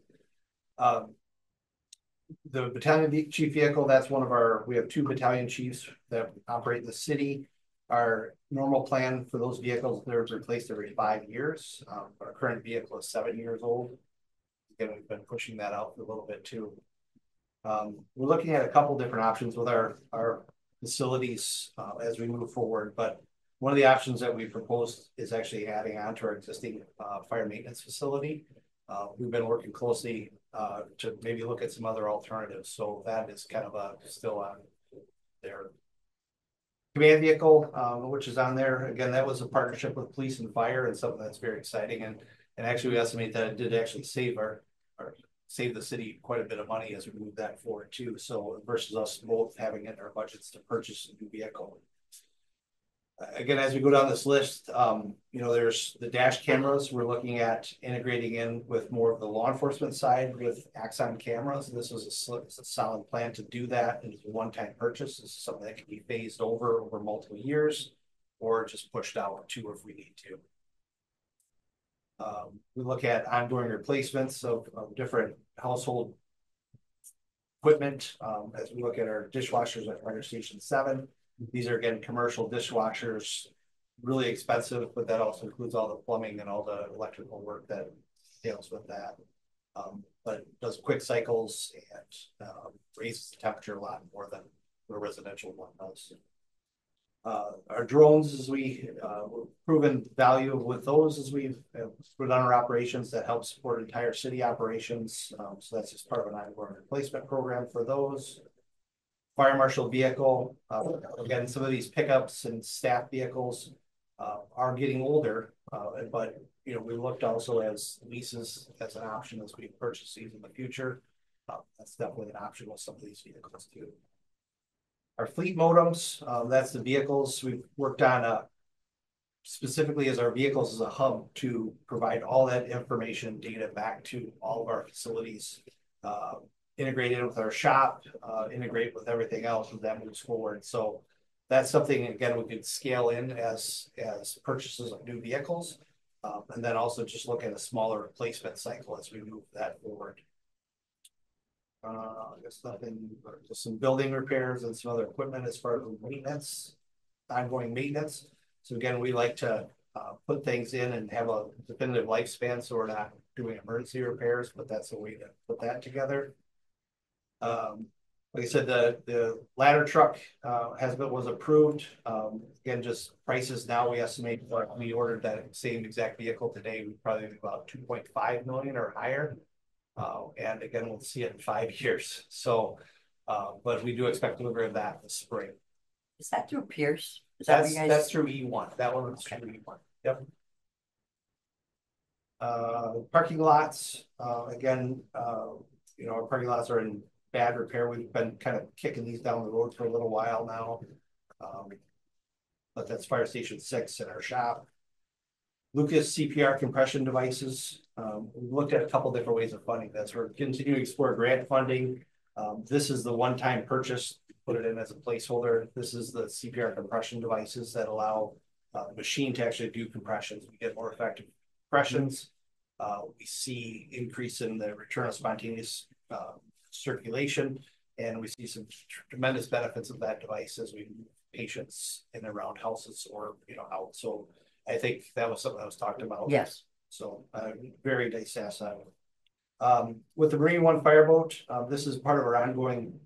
The battalion chief vehicle, that's we have 2 battalion chiefs that operate in the city. Our normal plan for those vehicles, they're replaced every 5 years. Our current vehicle is 7 years old. Again, we've been pushing that out for a little bit too. We're looking at a couple different options with our facilities as we move forward, but one of the options that we proposed is actually adding on to our existing fire maintenance facility. We've been working closely to maybe look at some other alternatives, so that is kind of still on their command vehicle, which is on there. Again, that was a partnership with police and fire, and something that's very exciting, and actually we estimate that it did actually save the city quite a bit of money as we move that forward too. So versus us both having it in our budgets to purchase a new vehicle. Again, as we go down this list, there's the dash cameras. We're looking at integrating in with more of the law enforcement side with Axon cameras. This was a solid plan to do that. It's a one-time purchase. This is something that can be phased over multiple years, or just pushed out too if we need to. We look at ongoing replacements of different household equipment. As we look at our dishwashers at Fire Station 7, these are again commercial dishwashers, really expensive, but that also includes all the plumbing and all the electrical work that deals with that. But it does quick cycles and raises the temperature a lot more than the residential one does. Our drones, as we've proven value with those as we've put on our operations that help support entire city operations. So that's just part of an ongoing replacement program for those. Fire marshal vehicle, again, some of these pickups and staff vehicles are getting older, but we looked also as leases as an option as we purchase these in the future. That's definitely an option with some of these vehicles too. Our fleet modems, that's the vehicles we've worked on specifically as our vehicles as a hub to provide all that information data back to all of our facilities, integrated with our shop, integrate with everything else as that moves forward. So that's something, again, we could scale in as purchases of new vehicles. And then also just look at a smaller replacement cycle as we move that forward. I guess nothing, just some building repairs and some other equipment as far as maintenance, ongoing maintenance. So again, we like to put things in and have a definitive lifespan, so we're not doing emergency repairs, but that's a way to put that together. Like I said, the ladder truck was approved. Again, just prices now, we estimate we ordered that same exact vehicle today, we'd probably be about 2.5 million or higher. And again, we'll see it in 5 years. So, but we do expect delivery of that this spring. Is that through Pierce? Is that That's through E1. That one is through E1. Yep. Parking lots, again, our parking lots are in bad repair. We've been kind of kicking these down the road for a little while now. But that's Fire Station 6 in our shop. Lucas CPR compression devices. We've looked at a couple different ways of funding this. We're continuing to explore grant funding. This is the one-time purchase, put it in as a placeholder. This is the CPR compression devices that allow the machine to actually do compressions. We get more effective compressions. We see increase in the return of spontaneous circulation, and we see some tremendous benefits of that device as we move patients in and around houses or out. So I think that was something that was talked about. Yes. So very nice asset. With the Marine One fireboat, this is part of our ongoing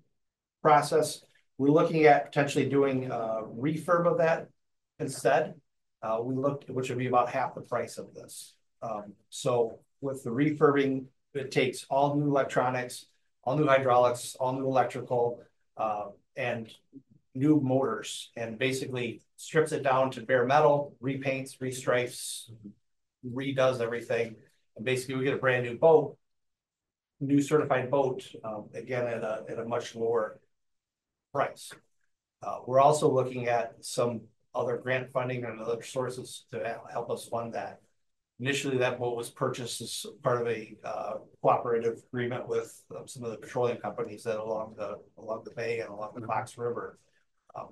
process. We're looking at potentially doing a refurb of that instead. We looked, which would be about half the price of this. So with the refurbing, it takes all new electronics, all new hydraulics, all new electrical, and new motors, and basically strips it down to bare metal, repaints, restripes, redoes everything. And basically we get a brand new boat, new certified boat, again, at a much lower price. We're also looking at some other grant funding and other sources to help us fund that. Initially, that boat was purchased as part of a cooperative agreement with some of the petroleum companies that along the bay and along the Fox River,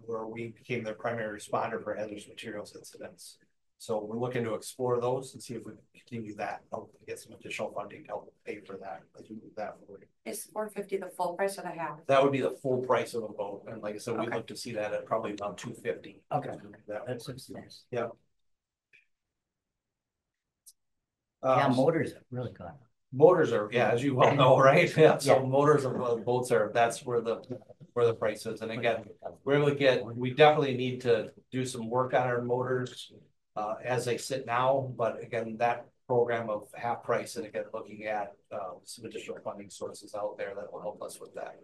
where we became their primary responder for hazardous materials incidents. So we're looking to explore those and see if we can continue that, help get some additional funding to help pay for that as we move that forward. Is $450 the full price of the half? That would be the full price of a boat, and like I said, we look to see that at probably about $250. Okay, that's nice. Yeah. Yeah, motors are really good. Motors are, yeah, as you well know, right? Yeah. So Yeah. motors of boats that's where the price is. And again, we're able to we definitely need to do some work on our motors as they sit now. But again, that program of half price, and again, looking at some additional funding sources out there that will help us with that.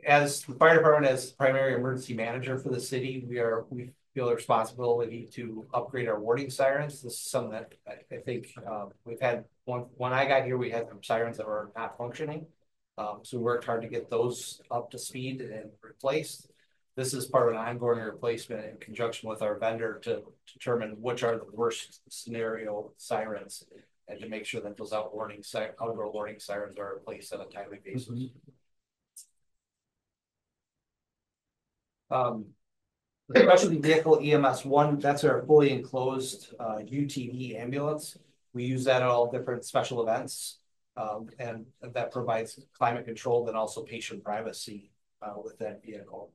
As the fire department, as primary emergency manager for the city, we feel a responsibility to upgrade our warning sirens. This is something that I think we've had when I got here, we had some sirens that were not functioning. So we worked hard to get those up to speed and replaced. This is part of an ongoing replacement in conjunction with our vendor to determine which are the worst scenario sirens and to make sure that those outdoor warning sirens are replaced on a timely basis. The specialty vehicle EMS 1, that's our fully enclosed UTV ambulance. We use that at all different special events, and that provides climate control and also patient privacy with that vehicle.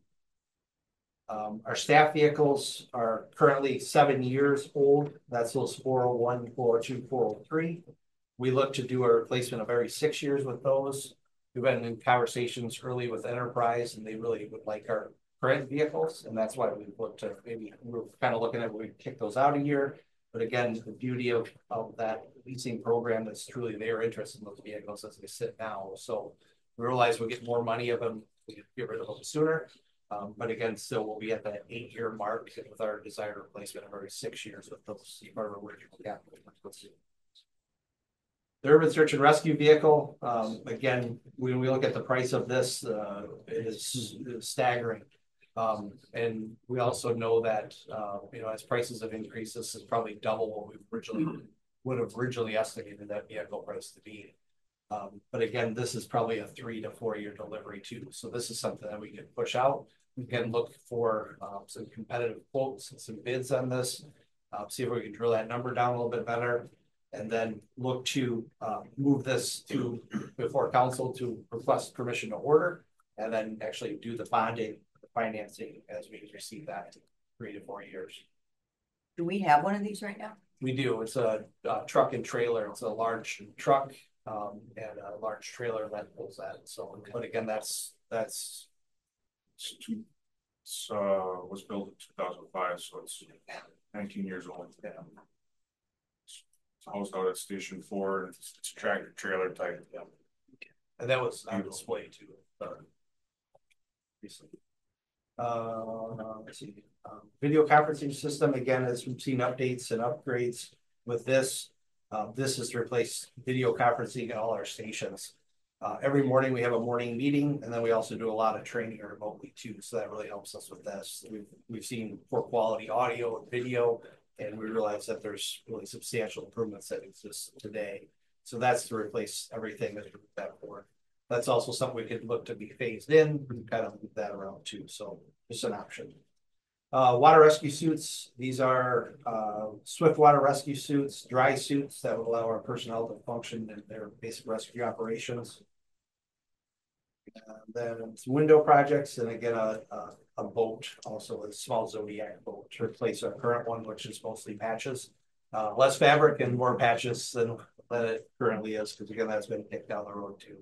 Our staff vehicles are currently 7 years old. That's those 401, 402, 403. We look to do a replacement of every 6 years with those. We've been in conversations early with Enterprise, and they really would like our current vehicles, and that's why we look to we're kind of looking at we kick those out a year. But again, the beauty of that leasing program is truly they are interested in those vehicles as they sit now. So we realize we get more money of them, we get rid of them sooner. But again, still we'll be at that 8-year mark with our desired replacement of every 6 years with those our original capital. The urban search and rescue vehicle, again, when we look at the price of this, it is staggering. And we also know that as prices have increased, this is probably double what we would have originally estimated that vehicle price to be. But again, this is probably a 3 to 4 year delivery too. So this is something that we can push out. we can look for some competitive quotes and some bids on this. See if we can drill that number down a little bit better. And then look to move this to before council to request permission to order. And then actually do the bonding, the financing as we receive that 3 to 4 years. Do we have one of these right now? We do. It's a truck and trailer. It's a large truck and a large trailer that pulls that. So, but again, that's was built in 2005, so it's 19 years old. Yeah. It's housed out at Station 4. It's a tractor trailer type. Yeah. And that was on display too. Recently. Let's see. Video conferencing system, again, as we've seen updates and upgrades with this. This is to replace video conferencing at all our stations. Every morning we have a morning meeting, and then we also do a lot of training remotely too. So that really helps us with this. We've seen poor quality audio and video, and we realize that there's really substantial improvements that exist today. So that's to replace everything that we've done for. That's also something we could look to be phased in. We kind of move that around too. So just an option. Water rescue suits. These are swift water rescue suits, dry suits that would allow our personnel to function in their basic rescue operations. And then some window projects, and again a boat, also a small Zodiac boat to replace our current one, which is mostly patches. Less fabric and more patches than it currently is, because again that's been kicked down the road too.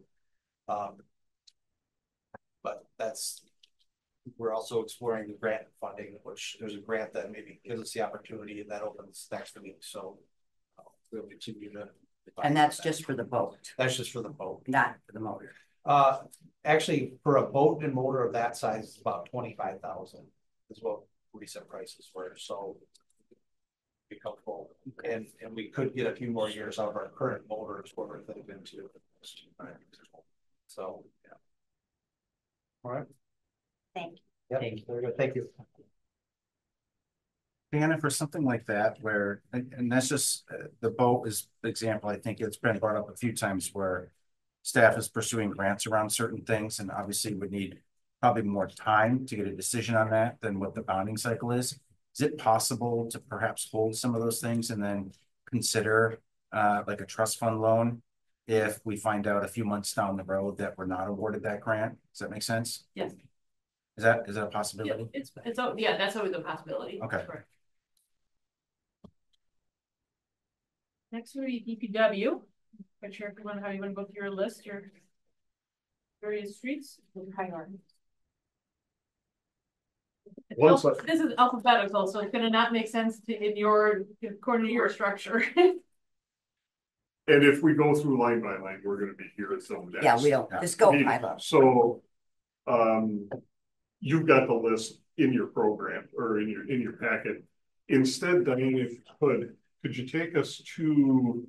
But we're also exploring the grant funding, which there's a grant that maybe gives us the opportunity, and that opens next week. So we'll continue to. And that's just for the boat. That's just for the boat, not for the motor. Actually, for a boat and motor of that size, it's about 25,000 is what recent prices were. So be comfortable, and we could get a few more years out of our current motors where we're thinking to. So yeah. All right. Thank you. Yep. Very good. Thank you. Hannah, for something like that, where, and that's just the boat is the example. I think it's been brought up a few times where staff is pursuing grants around certain things, and obviously would need probably more time to get a decision on that than what the bonding cycle is. Is it possible to perhaps hold some of those things and then consider like a trust fund loan if we find out a few months down the road that we're not awarded that grant? Does that make sense? Yes. Is that a possibility? Yeah, yeah, that's always a possibility. Okay. Correct. Next would be DPW. Not sure how you want to go through your list, your various streets. This is alphabetical, so it's going to not make sense according to your structure. And if we go through line by line, we're going to be here at some next. Yeah, we don't just go by level. So, you've got the list in your program or in your packet. Instead, Diane, if you could you take us to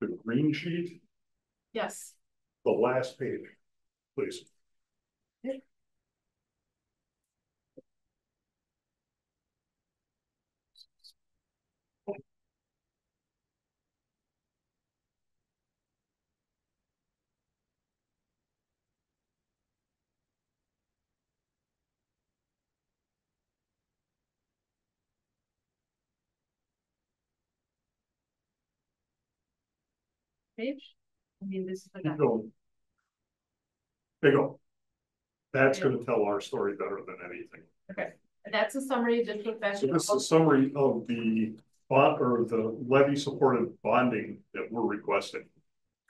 the green sheet? Yes. The last page, please. Page. I mean, this is the Keep going. There you go. That's going to tell our story better than anything. Okay, and that's a summary. Just look back. So this is a summary of the bond or the levy supported bonding that we're requesting.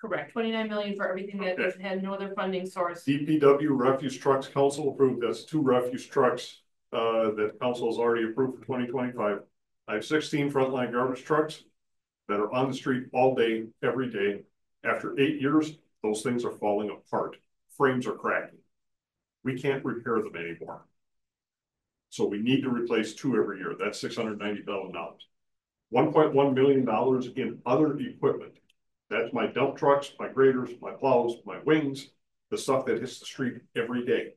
Correct. 29 million for everything that had no other funding source. DPW refuse trucks, council approved. That's 2 refuse trucks that council has already approved for 2025. I have 16 frontline garbage trucks that are on the street all day, every day. After 8 years, those things are falling apart. Frames are cracking. We can't repair them anymore. So we need to replace 2 every year. That's $690,000. $1.1 million in other equipment. That's my dump trucks, my graders, my plows, my wings, the stuff that hits the street every day.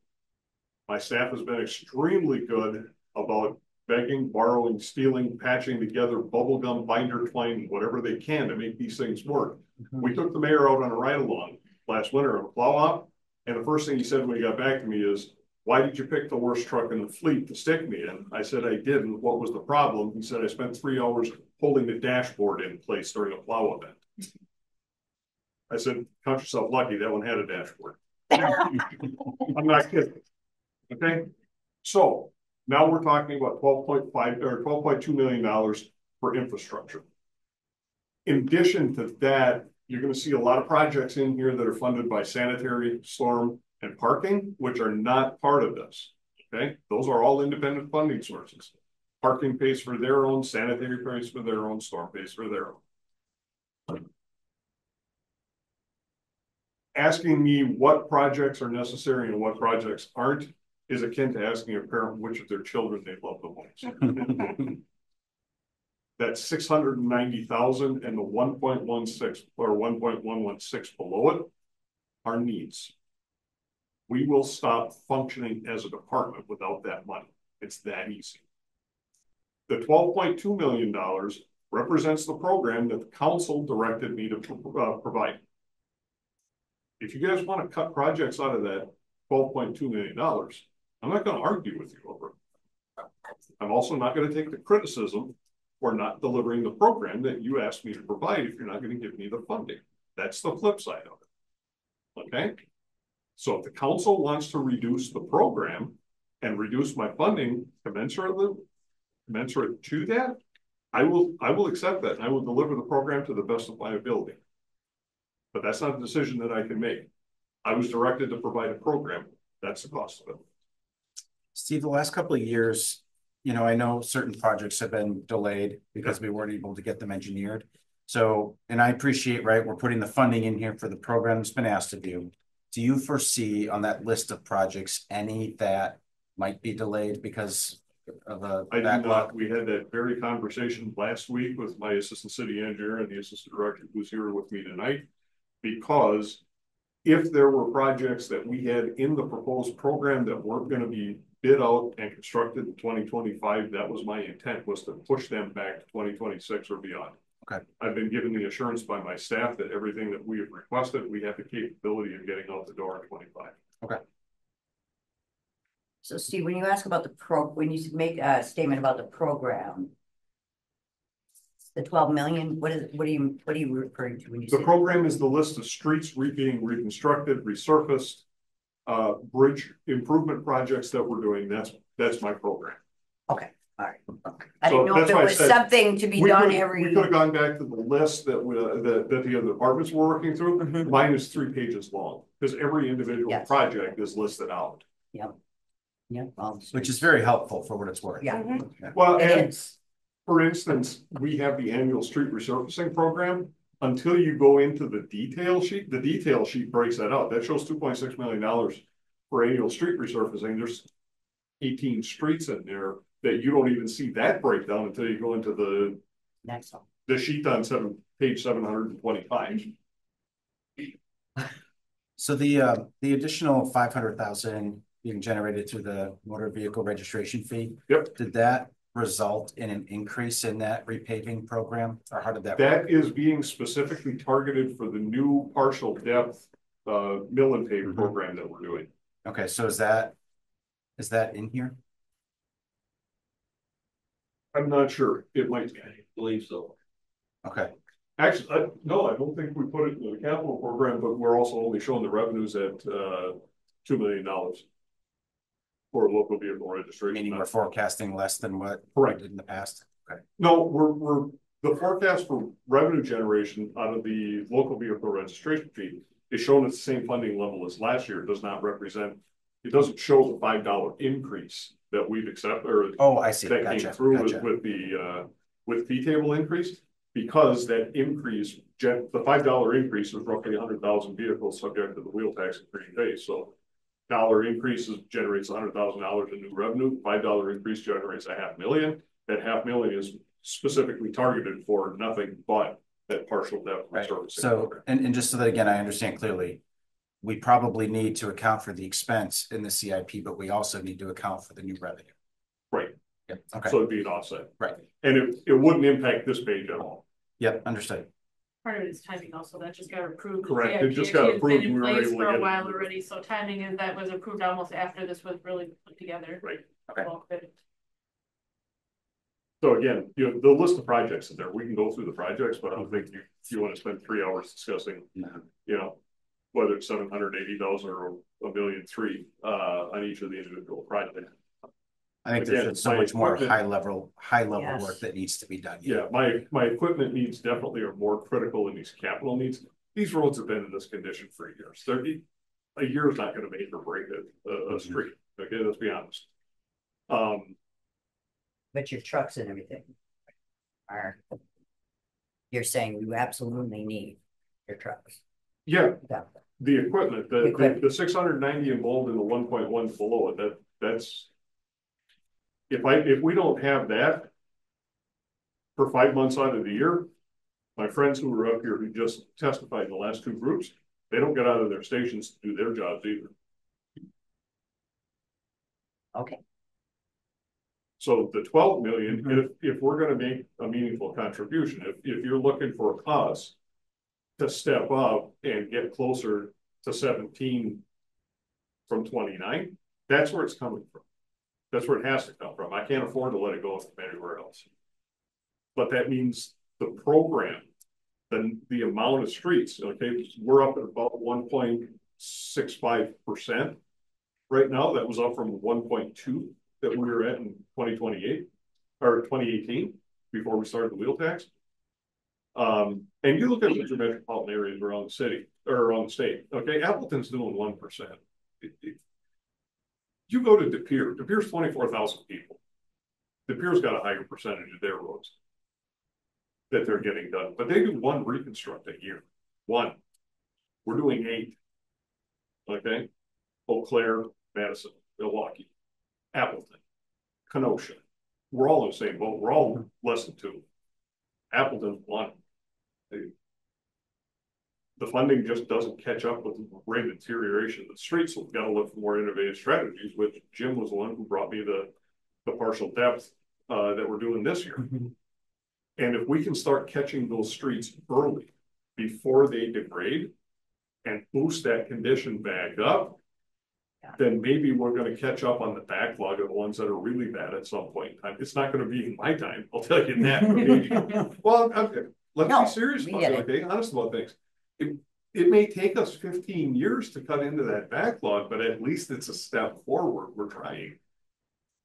My staff has been extremely good about begging, borrowing, stealing, patching together bubble gum, binder twine, whatever they can to make these things work. We took the mayor out on a ride along last winter on a plow out. And the first thing he said when he got back to me is, why did you pick the worst truck in the fleet to stick me in? I said, I didn't. What was the problem? He said, I spent 3 hours holding the dashboard in place during a plow event. I said, count yourself lucky, that one had a dashboard. I'm not kidding. Okay, so now we're talking about 12.5 or $12.2 million for infrastructure. In addition to that, you're going to see a lot of projects in here that are funded by sanitary, storm, and parking, which are not part of this. Okay, those are all independent funding sources. Parking pays for their own, sanitary pays for their own, storm pays for their own. Asking me what projects are necessary and what projects aren't is akin to asking a parent which of their children they love the most. That 690,000 and the 1.16 or 1.116 below it are needs. We will stop functioning as a department without that money. It's that easy. The $12.2 million represents the program that the council directed me to provide. If you guys want to cut projects out of that $12.2 million, I'm not going to argue with you over it. I'm also not going to take the criticism for not delivering the program that you asked me to provide if you're not going to give me the funding. That's the flip side of it. Okay? So if the council wants to reduce the program and reduce my funding commensurate to that, I will accept that and I will deliver the program to the best of my ability. But that's not a decision that I can make. I was directed to provide a program. That's the cost of it. Steve, the last couple of years, you know, I know certain projects have been delayed because we weren't able to get them engineered. So, and I appreciate, right, we're putting the funding in here for the program that's been asked of you. Do you foresee on that list of projects any that might be delayed because of a backlog? Do not. We had that very conversation last week with my assistant city engineer and the assistant director who's here with me tonight, because if there were projects that we had in the proposed program that weren't going to be bid out and constructed in 2025, that was my intent, was to push them back to 2026 or beyond. Okay. I've been given the assurance by my staff that everything that we have requested, we have the capability of getting out the door in 25. Okay. So Steve, when you ask about when you make a statement about the program, the 12 million, what are you referring to when you say the program is the list of streets being reconstructed, resurfaced, bridge improvement projects that we're doing. That's my program. Okay. All right. Okay. I didn't know if it was something to be done every. We could have gone back to the list that the other departments were working through. Mm-hmm. Mine is 3 pages long because every individual project is listed out. Yep. Yep. Which is very helpful for what it's worth. Yeah. Mm-hmm. Well, and for instance, we have the annual street resurfacing program. Until you go into the detail sheet breaks that out. That shows $2.6 million for annual street resurfacing. There's 18 streets in there that you don't even see that breakdown until you go into the next one. The sheet on page 725. So the additional 500,000 being generated through the motor vehicle registration fee. Yep. Did that result in an increase in that repaving program, or how did that work? That is being specifically targeted for the new partial depth mill and pave program that we're doing. Okay, so is that in here? I'm not sure. It might be. I believe so. Okay. Actually, no, I don't think we put it in the capital program, but we're also only showing the revenues at $2 million for local vehicle registration. Meaning we're forecasting less than what we did in the past. Okay. No, we're the forecast for revenue generation out of the local vehicle registration fee is shown at the same funding level as last year. It does not represent. It doesn't show the $5 increase that we've accepted, or I see. That came through with the fee table increase, because that increase, the $5 increase is roughly 100,000 vehicles subject to the wheel tax and green base. So dollar increases generates $100,000 in new revenue. $5 increase generates $500,000. That $500,000 is specifically targeted for nothing but that partial depth resurfacing. So, and just so that again I understand clearly, we probably need to account for the expense in the CIP, but we also need to account for the new revenue. Right. Yep. Okay. So it'd be an offset. Right. And it wouldn't impact this page at all. Yep. Understood. part of it is timing also, that just got approved. Correct. It just CIP got has been approved. in We were place able to for get a it while delivered. already, so timing is that was approved almost after this was really put together. Right. Okay. Well, good. So again, you know, the list of projects in there, we can go through the projects, but I don't think you want to spend 3 hours discussing, you know, whether it's 780,000 or $1,300,000 on each of the individual projects. I think Again, there's so my much more equipment- high level Yes. work that needs to be done. Yeah, my equipment needs definitely are more critical than these capital needs. These roads have been in this condition for years. A year is not going to make or break a street. Okay, let's be honest. But your trucks and everything are, you're saying you absolutely need your trucks. Yeah, Yeah. the equipment, Equipment. the 690 in bold and the 1.1 below it, that's. If we don't have that for 5 months out of the year, my friends who were up here who just testified in the last 2 groups, they don't get out of their stations to do their jobs either. Okay. So the 12 million, if we're gonna make a meaningful contribution, if you're looking for a cause to step up and get closer to 17 from 29, that's where it's coming from. That's where it has to come from. I can't afford to let it go from anywhere else. But that means the program, the amount of streets, okay, we're up at about 1.65% right now. That was up from 1.2 that we were at in 2028 or 2018 before we started the wheel tax. And you look at major metropolitan areas around the city or around the state, okay, Appleton's doing 1%. You go to De Pere, De Pere's 24,000 people. De Pere's got a higher percentage of their roads that they're getting done, but they do 1 reconstruct a year. 1. We're doing 8. Okay. Eau Claire, Madison, Milwaukee, Appleton, Kenosha. We're all in the same boat. We're all less than 2. Appleton's 1. The funding just doesn't catch up with the rate of deterioration of the streets. So we've got to look for more innovative strategies, which Jim was the one who brought me the partial depth that we're doing this year. And if we can start catching those streets early before they degrade and boost that condition back up, then maybe we're going to catch up on the backlog of the ones that are really bad at some point in time. It's not going to be in my time, I'll tell you that. Maybe. Well, okay, let's be serious about it, okay? Honest about things. It may take us 15 years to cut into that backlog, but at least it's a step forward. We're trying.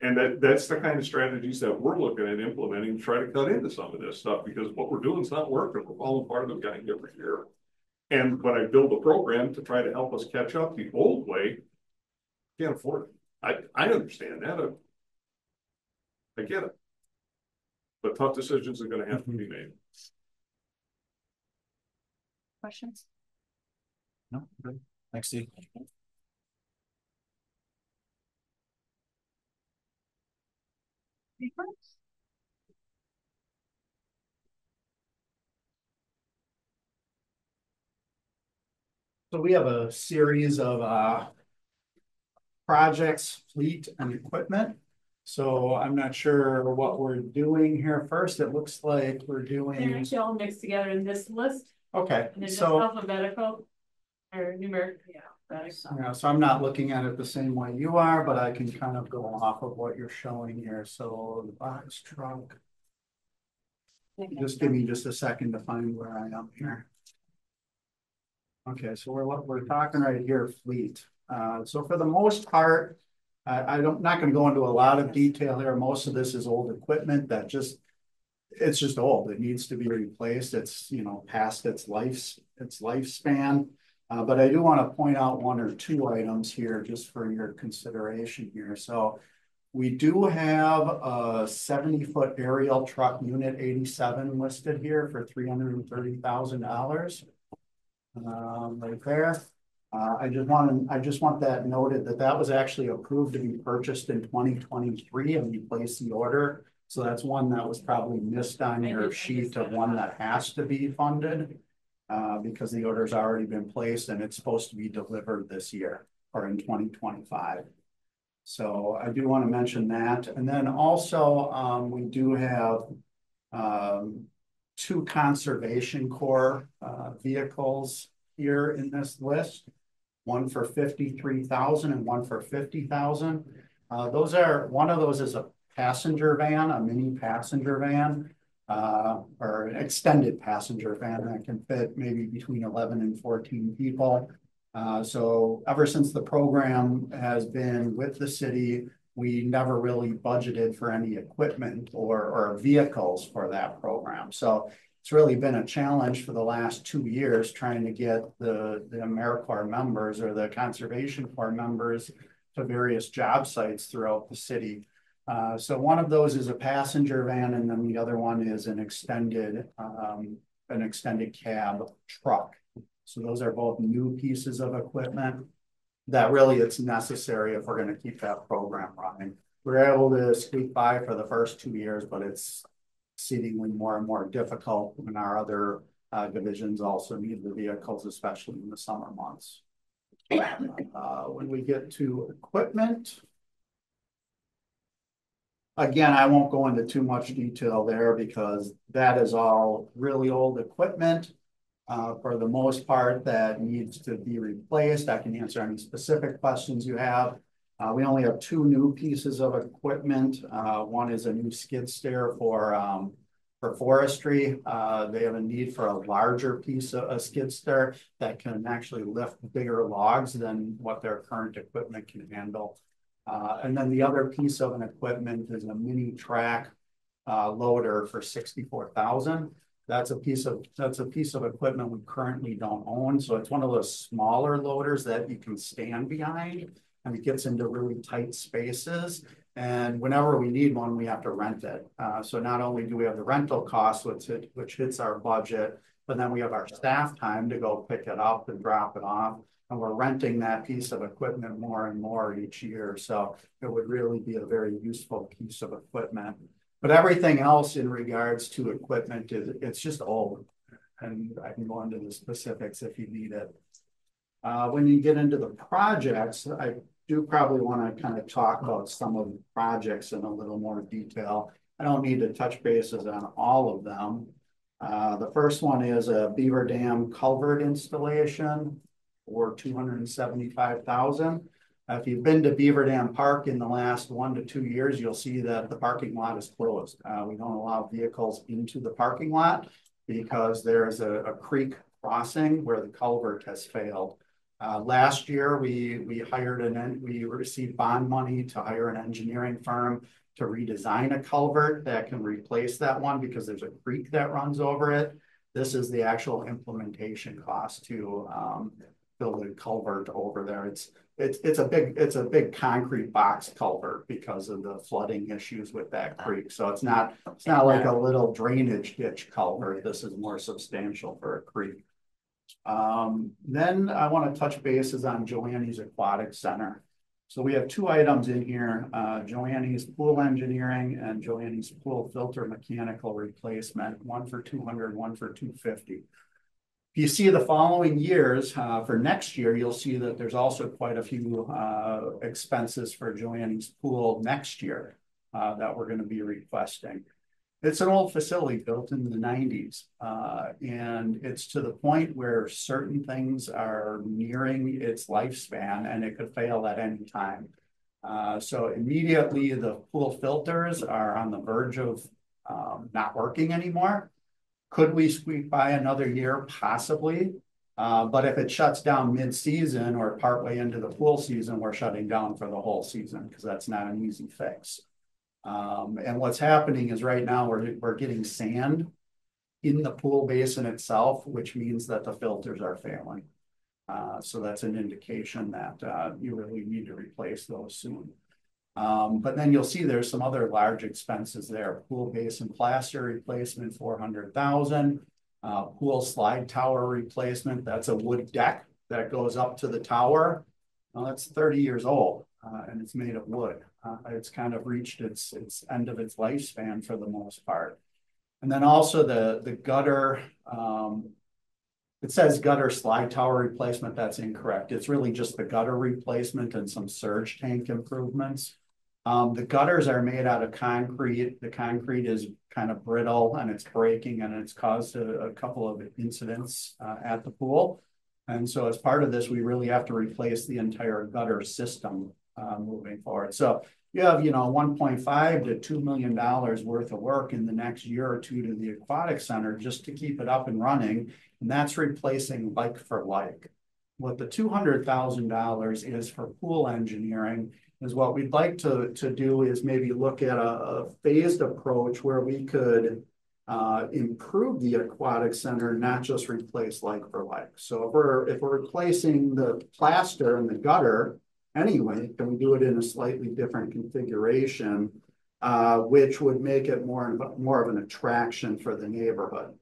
And that's the kind of strategies that we're looking at implementing to try to cut into some of this stuff, because what we're doing is not working. We're falling apart of the guy every year. And when I build a program to try to help us catch up the old way, can't afford it. I understand that. I get it. But tough decisions are going to have to be made. Questions? No, good. Thanks, Steve. So we have a series of projects, fleet and equipment. So I'm not sure what we're doing here first. It looks like we're They're doing, actually all mixed together in this list, okay, and they're just so. alphabetical or numeric, alphabetical. Yeah, so I'm not looking at it the same way you are, but I can kind of go off of what you're showing here. So the box truck. Just give me just a second to find where I am here. Okay, so we're talking right here, fleet. So for the most part, not going to go into a lot of detail here. Most of this is old equipment that it's just old. It needs to be replaced. It's, past its lifespan. But I do want to point out 1 or 2 items here just for your consideration here. So we do have a 70-foot aerial truck unit 87 listed here for $330,000. Right there. I just want that noted that was actually approved to be purchased in 2023, and we placed the order. So that's one that was probably missed on your sheet of one that has to be funded because the order's already been placed and it's supposed to be delivered this year or in 2025. So I do want to mention that. And then also we do have two conservation corps vehicles here in this list. One for 53,000 and one for 50,000. One of those is a passenger van, a mini passenger van, or an extended passenger van that can fit maybe between 11 and 14 people. So ever since the program has been with the city, we never really budgeted for any equipment or vehicles for that program. So it's really been a challenge for the last 2 years trying to get the AmeriCorps members or the Conservation Corps members to various job sites throughout the city. So one of those is a passenger van, and then the other one is an extended cab truck. So those are both new pieces of equipment that really it's necessary if we're going to keep that program running. We're able to squeak by for the first 2 years, but it's exceedingly more and more difficult when our other divisions also need the vehicles, especially in the summer months. When we get to equipment, again, I won't go into too much detail there because that is all really old equipment. For the most part, that needs to be replaced. I can answer any specific questions you have. We only have 2 new pieces of equipment. One is a new skid steer for forestry. They have a need for a larger piece of a skid steer that can actually lift bigger logs than what their current equipment can handle. And then the other piece of an equipment is a mini track loader for 64,000. That's a piece of equipment we currently don't own. So it's one of those smaller loaders that you can stand behind, and it gets into really tight spaces. And whenever we need one, we have to rent it. So not only do we have the rental cost, which hits our budget, but then we have our staff time to go pick it up and drop it off. And we're renting that piece of equipment more and more each year. So it would really be a very useful piece of equipment. But everything else in regards to equipment it's just old. And I can go into the specifics if you need it. When you get into the projects, I do probably want to kind of talk about some of the projects in a little more detail. I don't need to touch bases on all of them. The first one is a Beaver Dam culvert installation for $275,000. If you've been to Beaver Dam Park in the last 1 to 2 years, you'll see that the parking lot is closed. We don't allow vehicles into the parking lot because there's a creek crossing where the culvert has failed. Last year, we received bond money to hire an engineering firm to redesign a culvert that can replace that one because there's a creek that runs over it. This is the actual implementation cost to build a culvert over there. It's a big concrete box culvert because of the flooding issues with that creek. So it's not like a little drainage ditch culvert. This is more substantial for a creek. Then I want to touch bases on Joanne's Aquatic Center. So we have 2 items in here, Joanne's Pool Engineering and Joanne's Pool Filter Mechanical Replacement, one for $200, one for $250. If you see the following years, for next year, you'll see that there's also quite a few expenses for Joanne's Pool next year that we're going to be requesting. It's an old facility built in the 90s, and it's to the point where certain things are nearing its lifespan and it could fail at any time. So immediately the pool filters are on the verge of not working anymore. Could we squeak by another year? Possibly. But if it shuts down mid-season or partway into the pool season, we're shutting down for the whole season because that's not an easy fix. And what's happening is right now we're getting sand in the pool basin itself, which means that the filters are failing. So that's an indication that you really need to replace those soon. But then you'll see there's some other large expenses there. Pool basin plaster replacement, $400,000. Pool slide tower replacement. That's a wood deck that goes up to the tower. Well, that's 30 years old and it's made of wood. It's kind of reached its end of its lifespan for the most part. And then also the gutter, it says gutter slide tower replacement. That's incorrect. It's really just the gutter replacement and some surge tank improvements. The gutters are made out of concrete. The concrete is kind of brittle and it's breaking, and it's caused a couple of incidents at the pool. And so as part of this, we really have to replace the entire gutter system moving forward. So you have, $1.5 to $2 million worth of work in the next year or two to the aquatic center just to keep it up and running. And that's replacing like for like. What the $200,000 is for pool engineering is what we'd like to do is maybe look at a phased approach where we could improve the aquatic center, not just replace like for like. So if we're replacing the plaster and the gutter anyway, can we do it in a slightly different configuration, which would make it more of an attraction for the neighborhood.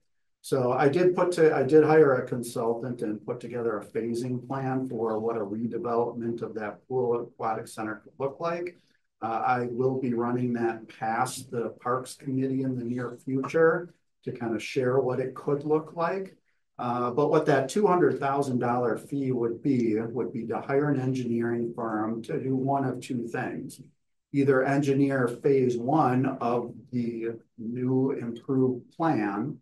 So I did hire a consultant and put together a phasing plan for what a redevelopment of that pool aquatic center could look like. I will be running that past the Parks Committee in the near future to kind of share what it could look like. But what that $200,000 fee would be to hire an engineering firm to do one of two things. Either engineer phase one of the new improved plan,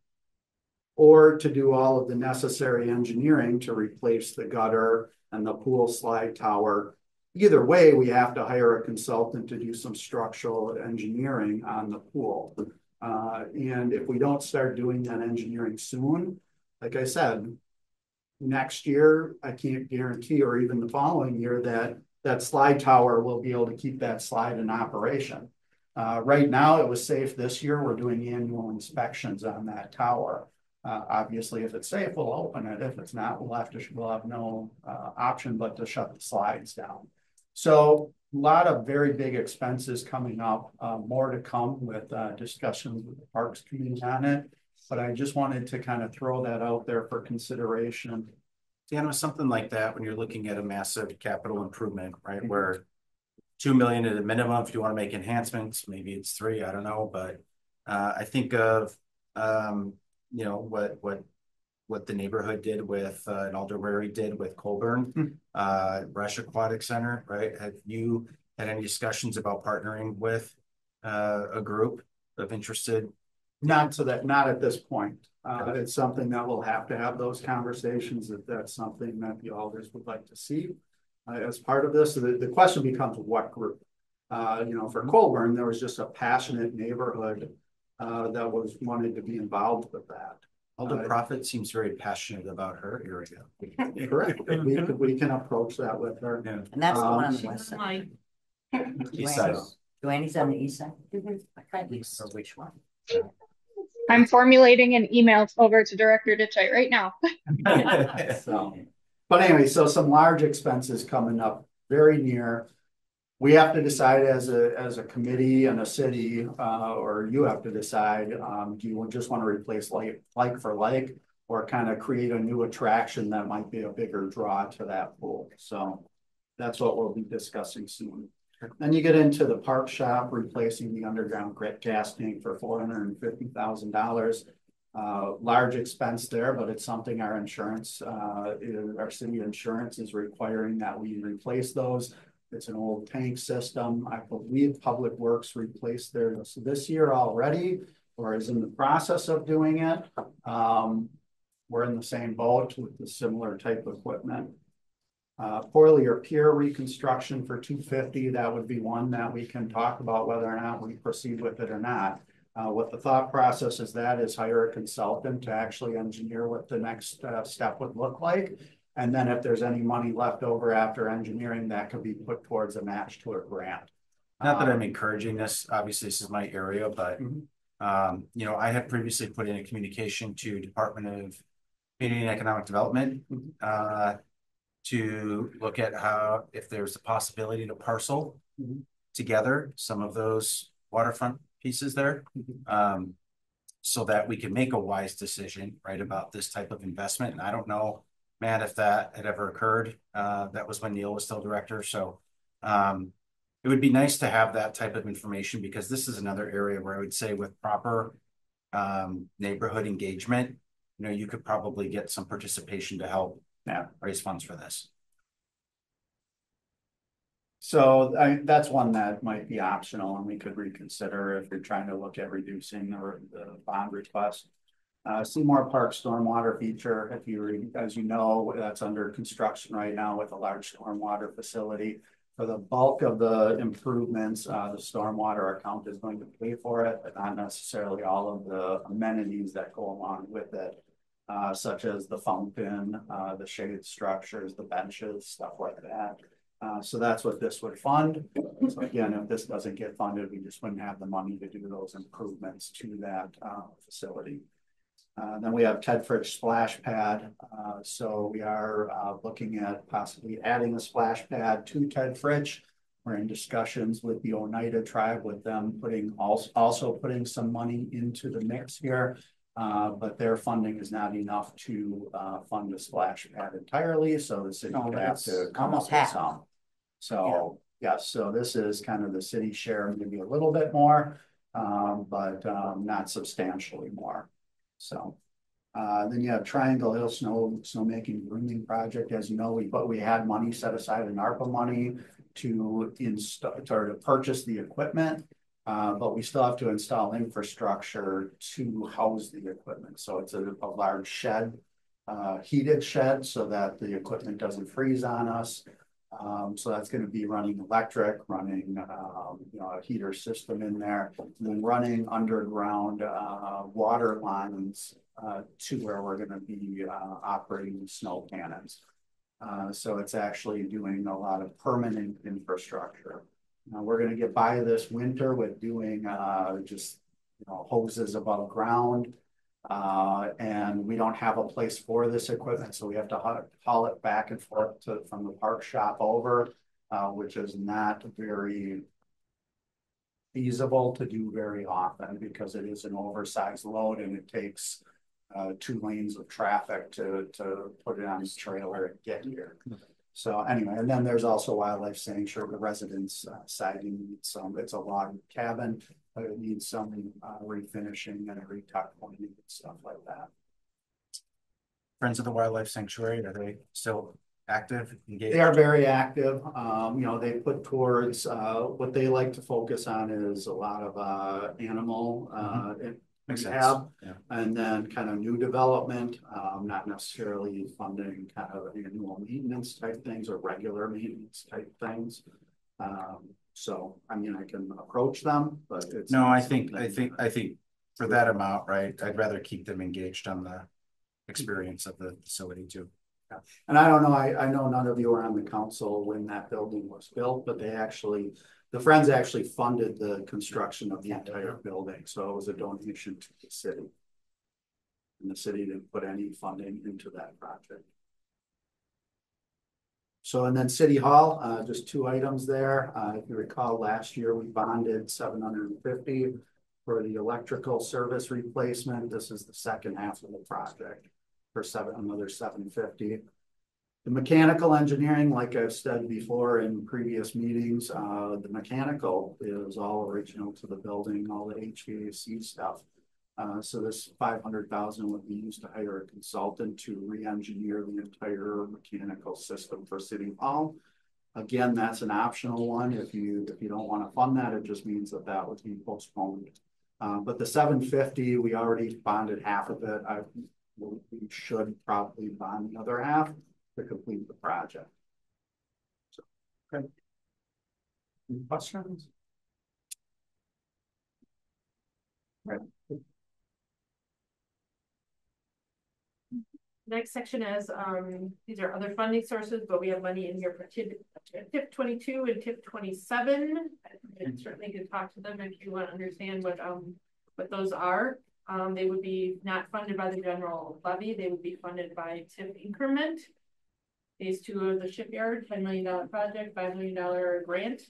or to do all of the necessary engineering to replace the gutter and the pool slide tower. Either way, we have to hire a consultant to do some structural engineering on the pool. And if we don't start doing that engineering soon, like I said, next year, I can't guarantee, or even the following year, that slide tower will be able to keep that slide in operation. Right now, it was safe this year. We're doing annual inspections on that tower. Obviously, if it's safe, we'll open it. If it's not, we'll have no option but to shut the slides down. So a lot of very big expenses coming up, more to come with discussions with the Parks Committee on it. But I just wanted to kind of throw that out there for consideration. Dan, with something like that, when you're looking at a massive capital improvement, right, where $2 million at a minimum, if you want to make enhancements, maybe it's $3 million, I don't know. But I think of what the neighborhood did with and Alderberry did with Colburn, Rush Aquatic Center, right? Have you had any discussions about partnering with a group of interested? Not at this point. It's something that we'll have to have those conversations if that's something that the alders would like to see as part of this. So the question becomes what group? For Colburn, there was just a passionate neighborhood that wanted to be involved with that. Alder Prophet seems very passionate about her area. Correct. We can approach that with her. Yeah. And that's the one on the west side. East side. Duane's on the east side? Or which one? I'm formulating an email over to Director Ditchite right now. But anyway, so some large expenses coming up very near. We have to decide as a committee and a city, or you have to decide, do you just want to replace like for like, or kind of create a new attraction that might be a bigger draw to that pool. So that's what we'll be discussing soon. Then you get into the park shop, replacing the underground grit gas tank for $450,000. Large expense there, but it's something our insurance, our city insurance is requiring that we replace those. It's an old tank system. I believe Public Works replaced theirs this year already, or is in the process of doing it. We're in the same boat with the similar type of equipment. Porlier Pier reconstruction for $250,000. That would be one that we can talk about whether or not we proceed with it or not. What the thought process is hire a consultant to actually engineer what the next step would look like. And then if there's any money left over after engineering, that could be put towards a match to a grant. Not that I'm encouraging this, obviously this is my area, but I had previously put in a communication to Department of Community and Economic Development to look at how, if there's a possibility to parcel together some of those waterfront pieces there, so that we can make a wise decision, right, about this type of investment. And I don't know, Matt, if that had ever occurred. That was when Neil was still director. So it would be nice to have that type of information, because this is another area where I would say with proper neighborhood engagement, you could probably get some participation to help raise funds for this. So that's one that might be optional and we could reconsider if you're trying to look at reducing the bond request. Seymour Park stormwater feature, as you know, that's under construction right now with a large stormwater facility. For the bulk of the improvements, the stormwater account is going to pay for it, but not necessarily all of the amenities that go along with it, such as the fountain, the shade structures, the benches, stuff like that. So that's what this would fund. So again, if this doesn't get funded, we just wouldn't have the money to do those improvements to that facility. Then we have Ted Fritsch splash pad. So we are looking at possibly adding a splash pad to Ted Fritsch. We're in discussions with the Oneida tribe, with them also putting some money into the mix here. But their funding is not enough to fund the splash pad entirely. So the city would have to come up with some. So yes, so this is kind of the city share, maybe a little bit more, but not substantially more. So then you have Triangle Hill snowmaking grooming project. As you know, we had money set aside in ARPA money to purchase the equipment, but we still have to install infrastructure to house the equipment. So it's a large shed, heated shed, so that the equipment doesn't freeze on us. So that's going to be running electric, running a heater system in there, and then running underground water lines to where we're going to be operating snow cannons. So it's actually doing a lot of permanent infrastructure. We're going to get by this winter with doing just hoses above ground. And we don't have a place for this equipment, so we have to haul it back and forth from the park shop over, which is not very feasible to do very often because it is an oversized load and it takes 2 lanes of traffic to put it on the trailer and get here. So anyway, and then there's also wildlife sanctuary, the residence siding needs some. It's a log cabin. It needs some refinishing and re-tuck pointing and stuff like that. Friends of the Wildlife Sanctuary, are they still active, engaged? They are very active. They put towards what they like to focus on is a lot of animal rehab, and then kind of new development, not necessarily funding kind of annual maintenance type things or regular maintenance type things. So, I mean, I can approach them, but it's no, I think for that amount, right? I'd rather keep them engaged on the experience of the facility too. Yeah. And I don't know, I know none of you were on the council when that building was built, but the Friends actually funded the construction of the entire building. So it was a donation to the city. And the city didn't put any funding into that project. So, and then City Hall, just 2 items there. If you recall, last year we bonded $750 for the electrical service replacement. This is the second half of the project for another $750. The mechanical engineering, like I've said before in previous meetings, the mechanical is all original to the building, all the HVAC stuff. So this $500,000 would be used to hire a consultant to re-engineer the entire mechanical system for City Hall. Again, that's an optional one. If you don't want to fund that, it just means that would be postponed. But the $750, we already bonded half of it. We should probably bond the other half to complete the project. So, okay. Any questions? Right. Next section is these are other funding sources, but we have money in here for TIP 22 and TIP 27. I certainly could talk to them if you want to understand what those are. They would be not funded by the general levy. They would be funded by TIP increment. Phase 2 of the shipyard, $10 million project, $5 million grant.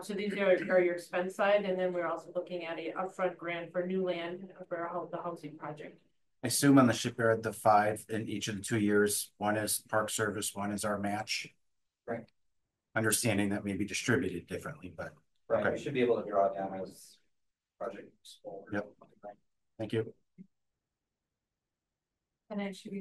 So these are your expense side, and then we're also looking at a upfront grant for new land for the housing project. I assume on the shipyard, the 5 in each of the 2 years, one is Park Service, one is our match. Right. Understanding that may be distributed differently, but right. Okay. We should be able to draw it down as project moves forward. Yep. Thank you. And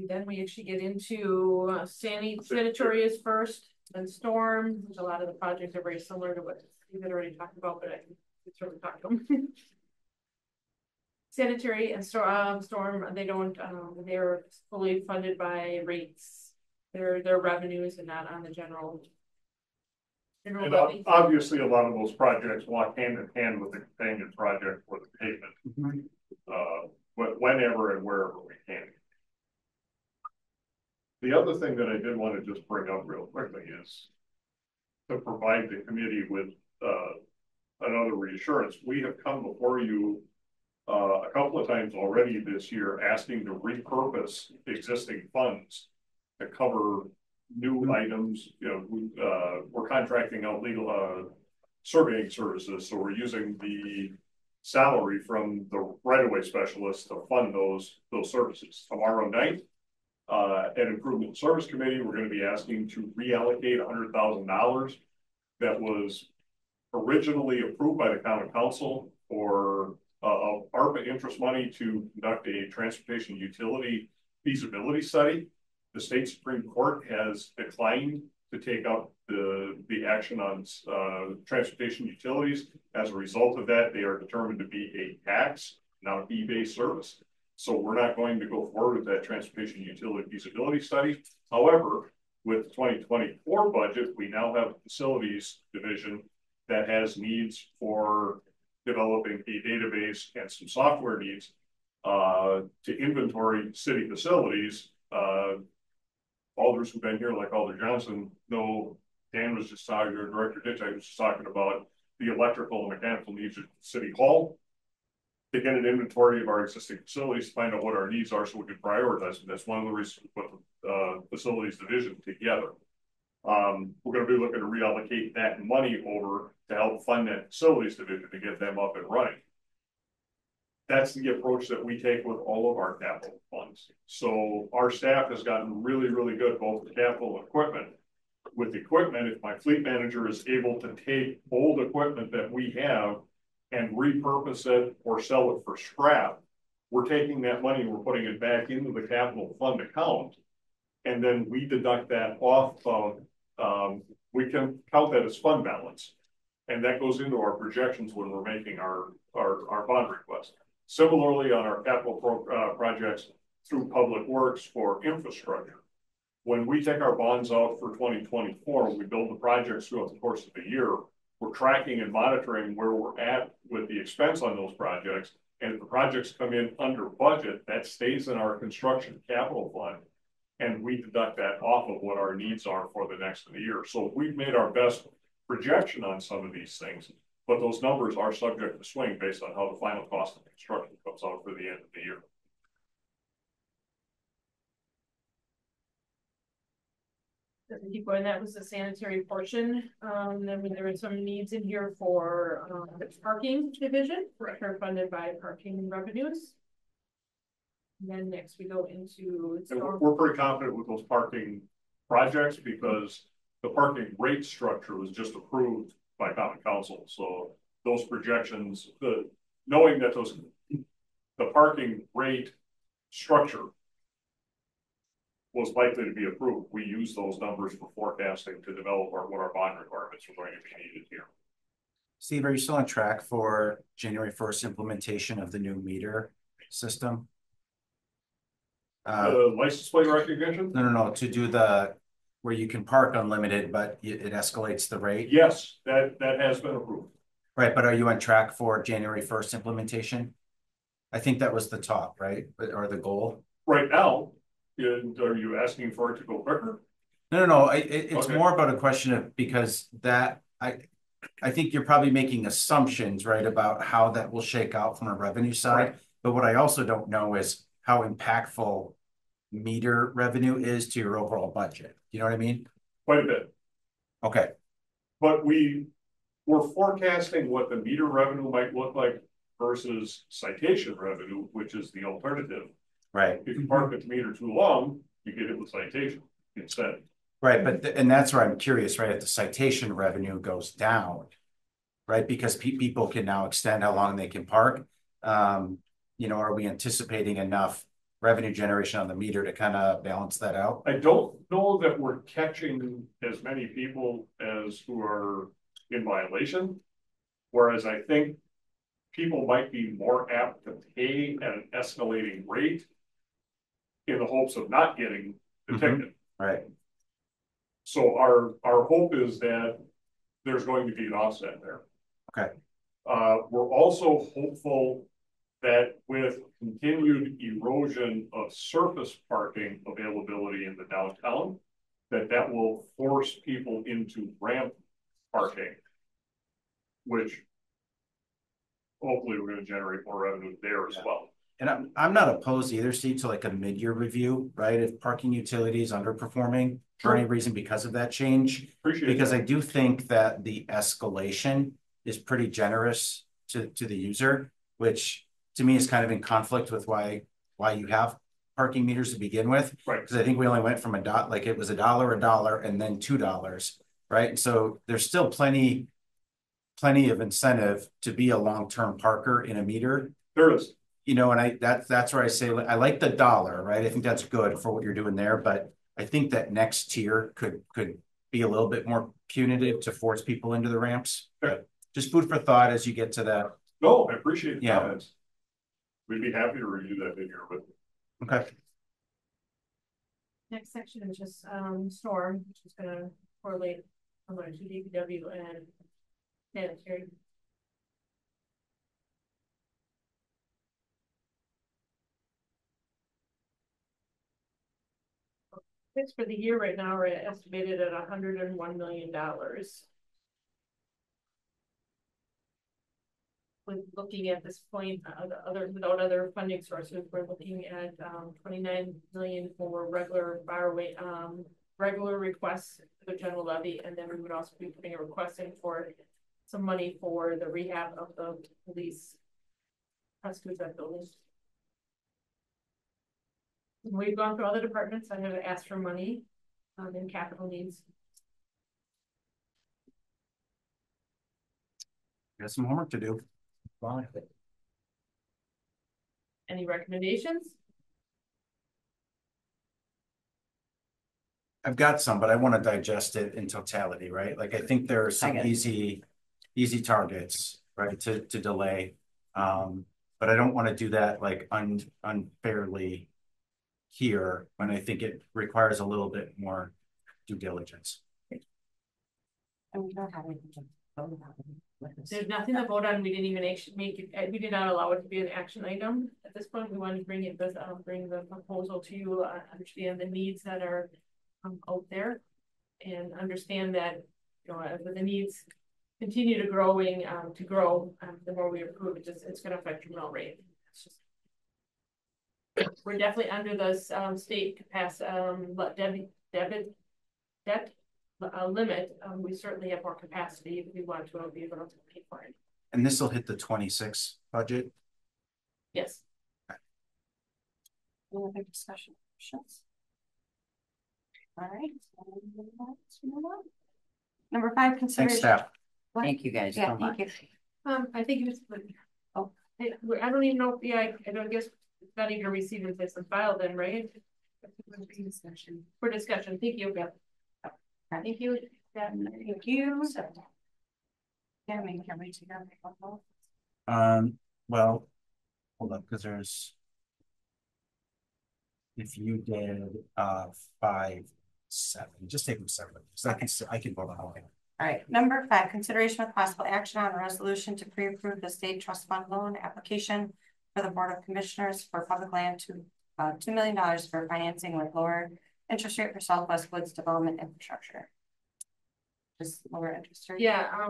then we actually get into sanitary is first. And storm, which a lot of the projects are very similar to what Steve had already talked about, but I can certainly talk to them. Sanitary and storm, they don't, they're fully funded by rates. Their revenues and not on the general. And obviously, a lot of those projects walk hand in hand with the companion project for the pavement. Whenever and wherever we can. The other thing that I did want to just bring up real quickly is to provide the committee with another reassurance. We have come before you a couple of times already this year asking to repurpose existing funds to cover new items. You know, we're contracting out legal surveying services, so we're using the salary from the right-of-way specialists to fund those services. Tomorrow night, at Improvement Service Committee, we're going to be asking to reallocate $100,000 that was originally approved by the Common Council for ARPA interest money to conduct a transportation utility feasibility study. The state Supreme Court has declined to take up the action on transportation utilities. As a result of that, they are determined to be a tax, not a fee-based service. So we're not going to go forward with that transportation utility feasibility study. However, with the 2024 budget, we now have a facilities division that has needs for developing a database and some software needs to inventory city facilities. Alders who've been here, like Alder Johnson, know Dan was just talking, or Director Ditchite was just talking about the electrical and mechanical needs at City Hall. To get an inventory of our existing facilities, to find out what our needs are so we can prioritize them. That's one of the reasons we put the facilities division together. We're going to be looking to reallocate that money over to help fund that facilities division to get them up and running. That's the approach that we take with all of our capital funds. So our staff has gotten really, really good, both with capital and equipment. With equipment, if my fleet manager is able to take old equipment that we have and repurpose it or sell it for scrap, we're taking that money and we're putting it back into the capital fund account. And then we deduct that off of, we can count that as fund balance. And that goes into our projections when we're making our bond request. Similarly, on our capital projects through Public Works for infrastructure, when we take our bonds out for 2024, we build the projects throughout the course of the year, we're tracking and monitoring where we're at with the expense on those projects. And if the projects come in under budget, that stays in our construction capital fund. And we deduct that off of what our needs are for the next of the year. So we've made our best projection on some of these things, but those numbers are subject to swing based on how the final cost of construction comes out for the end of the year. Keep going. That was the sanitary portion. Then there were some needs in here for the parking division, which are funded by parking revenues. And then next we go into. We're pretty confident with those parking projects because the parking rate structure was just approved by Common Council. So those projections, knowing that the parking rate structure was likely to be approved, we use those numbers for forecasting to develop what our bond requirements are going to be needed here. Steve, are you still on track for January 1st implementation of the new meter system? License plate recognition? No, to do where you can park unlimited, but it escalates the rate? Yes, that has been approved. Right, but are you on track for January 1st implementation? I think that was the talk, right? Or the goal? Right now, are you asking for it to go quicker? No. It's okay. More about a question of, because that, I think you're probably making assumptions, right, about how that will shake out from a revenue side. Right. But what I also don't know is how impactful meter revenue is to your overall budget. You know what I mean? Quite a bit. Okay. But we're forecasting what the meter revenue might look like versus citation revenue, which is the alternative. Right. If you park at the meter too long, you get it with citation instead. Right, but and that's where I'm curious, right? If the citation revenue goes down, right? Because people can now extend how long they can park. Are we anticipating enough revenue generation on the meter to kind of balance that out? I don't know that we're catching as many people as who are in violation. Whereas I think people might be more apt to pay at an escalating rate in the hopes of not getting the ticket. Right. So our hope is that there's going to be an offset there. Okay. We're also hopeful that with continued erosion of surface parking availability in the downtown, that will force people into ramp parking, which hopefully we're going to generate more revenue there as well. And I'm not opposed either, Steve, to like a mid-year review, right? If parking utilities underperforming for any reason because of that change. Appreciate because that. I do think that the escalation is pretty generous to the user, which to me is kind of in conflict with why you have parking meters to begin with. Right. Because I think we only went from like it was $1, and then $2, right? And so there's still plenty of incentive to be a long-term parker in a meter. There is. You know, and that's where I say I like the $1, right? I think that's good for what you're doing there, but I think that next tier could be a little bit more punitive to force people into the ramps. But just food for thought as you get to that. No, I appreciate the Yeah. comments. We'd be happy to review that figure, but Okay. Next section is just storm, which is gonna correlate to DPW and sanitary. Fix for the year right now are estimated at $101 million. With looking at this point, without other funding sources, we're looking at 29 million for regular regular requests for the general levy, and then we would also be putting a request in for some money for the rehab of the police prosecutor's buildings. We've gone through other departments. I have asked for money in capital needs. Got some homework to do. Bye. Any recommendations? I've got some, but I want to digest it in totality, right? Like I think there are some easy targets, right, to delay. But I don't want to do that like unfairly here when I think it requires a little bit more due diligence. And we don't have anything to vote on. There's nothing to vote on. We didn't even make it. We did not allow it to be an action item at this point. We wanted to bring the proposal to you, understand the needs that are out there, and understand that as the needs continue to grow, the more we approve it, it's going to affect your mill rate. It's just, we're definitely under the state capacity debt limit. We certainly have more capacity if we want to be able to pay for it. And this will hit the 26 budget? Yes. Any other discussion? All right. Number 5, consideration. Thanks, staff. What? Thank you guys so much. Thank you. I think it was. I don't even know. Yeah, I don't guess it's not even received this and file then, right? For discussion. Thank you. Yeah. Thank you. Thank you. Yeah, maybe can we together? Well, hold up, because there's if you did 5, 7, just take them separately. So I can vote on all of them. All right, number 5, consideration with possible action on a resolution to pre-approve the state trust fund loan application for the Board of Commissioners for public land to $2 million for financing with lower interest rate for Southwest Woods development infrastructure. Just lower interest rate. Yeah,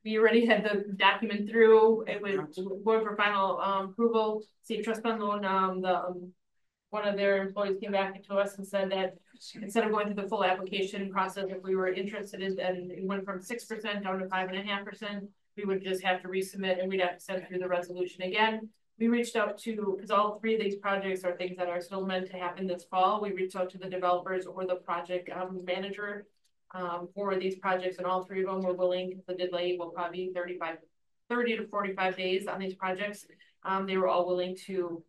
we already had the document through. It was board for final approval. State trust fund loan. One of their employees came back to us and said that instead of going through the full application process, if we were interested in, and it went from 6% down to 5.5%, we would just have to resubmit and we'd have to send through the resolution again. We reached out to, because all 3 of these projects are things that are still meant to happen this fall. We reached out to the developers or the project manager for these projects, and all 3 of them were willing. The delay will probably be 30 to 45 days on these projects. They were all willing to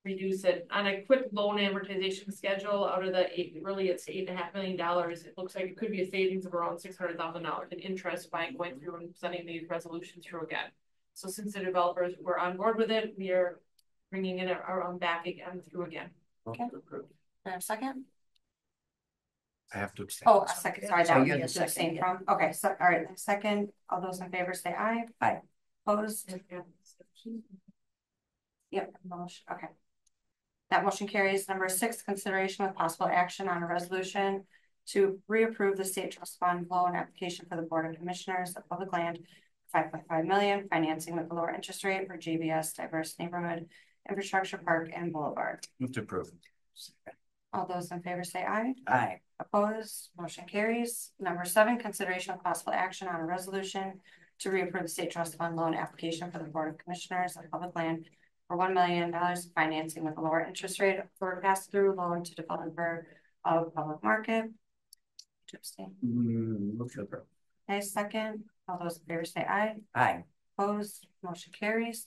reduce it on a quick loan amortization schedule out of the really it's $8.5 million. It looks like it could be a savings of around $600,000 in interest by going through and sending these resolutions through again. So since the developers were on board with it, we are bringing it around back again through again. Okay. Second? I have to abstain. Oh, a second, sorry, So that you're you the have to abstain second, from, okay, so, all right, second, all those in favor say aye. Aye. Opposed? Yep, motion, okay. That motion carries. Number 6, consideration with possible action on a resolution to reapprove the state trust fund loan application for the Board of Commissioners of Public Land, 5.5 million, financing with a lower interest rate for JBS Diverse Neighborhood Infrastructure Park and Boulevard. Move to approve. All those in favor say aye. Aye. Opposed, motion carries. Number 7, consideration of possible action on a resolution to reapprove the state trust fund loan application for the Board of Commissioners of Public Land for $1 million financing with a lower interest rate for pass-through loan to developer of public market. To abstain. Move to approve. Okay, second. All those in favor say aye. Aye. Opposed, motion carries.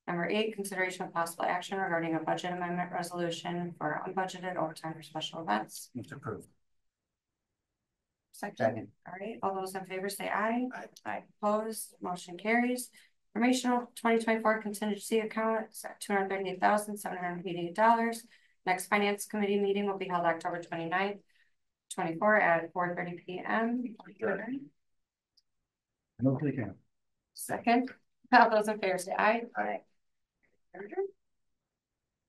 Number 8, consideration of possible action regarding a budget amendment resolution for unbudgeted overtime for special events. Move to approve. Second. All right, all those in favor say aye. Aye. Aye. Opposed, motion carries. Informational 2024 contingency account is at $238,788. Next finance committee meeting will be held October 29th, 24 at 4:30 p.m. Move to the camp. Second. All those in favor say aye. Aye. Aye.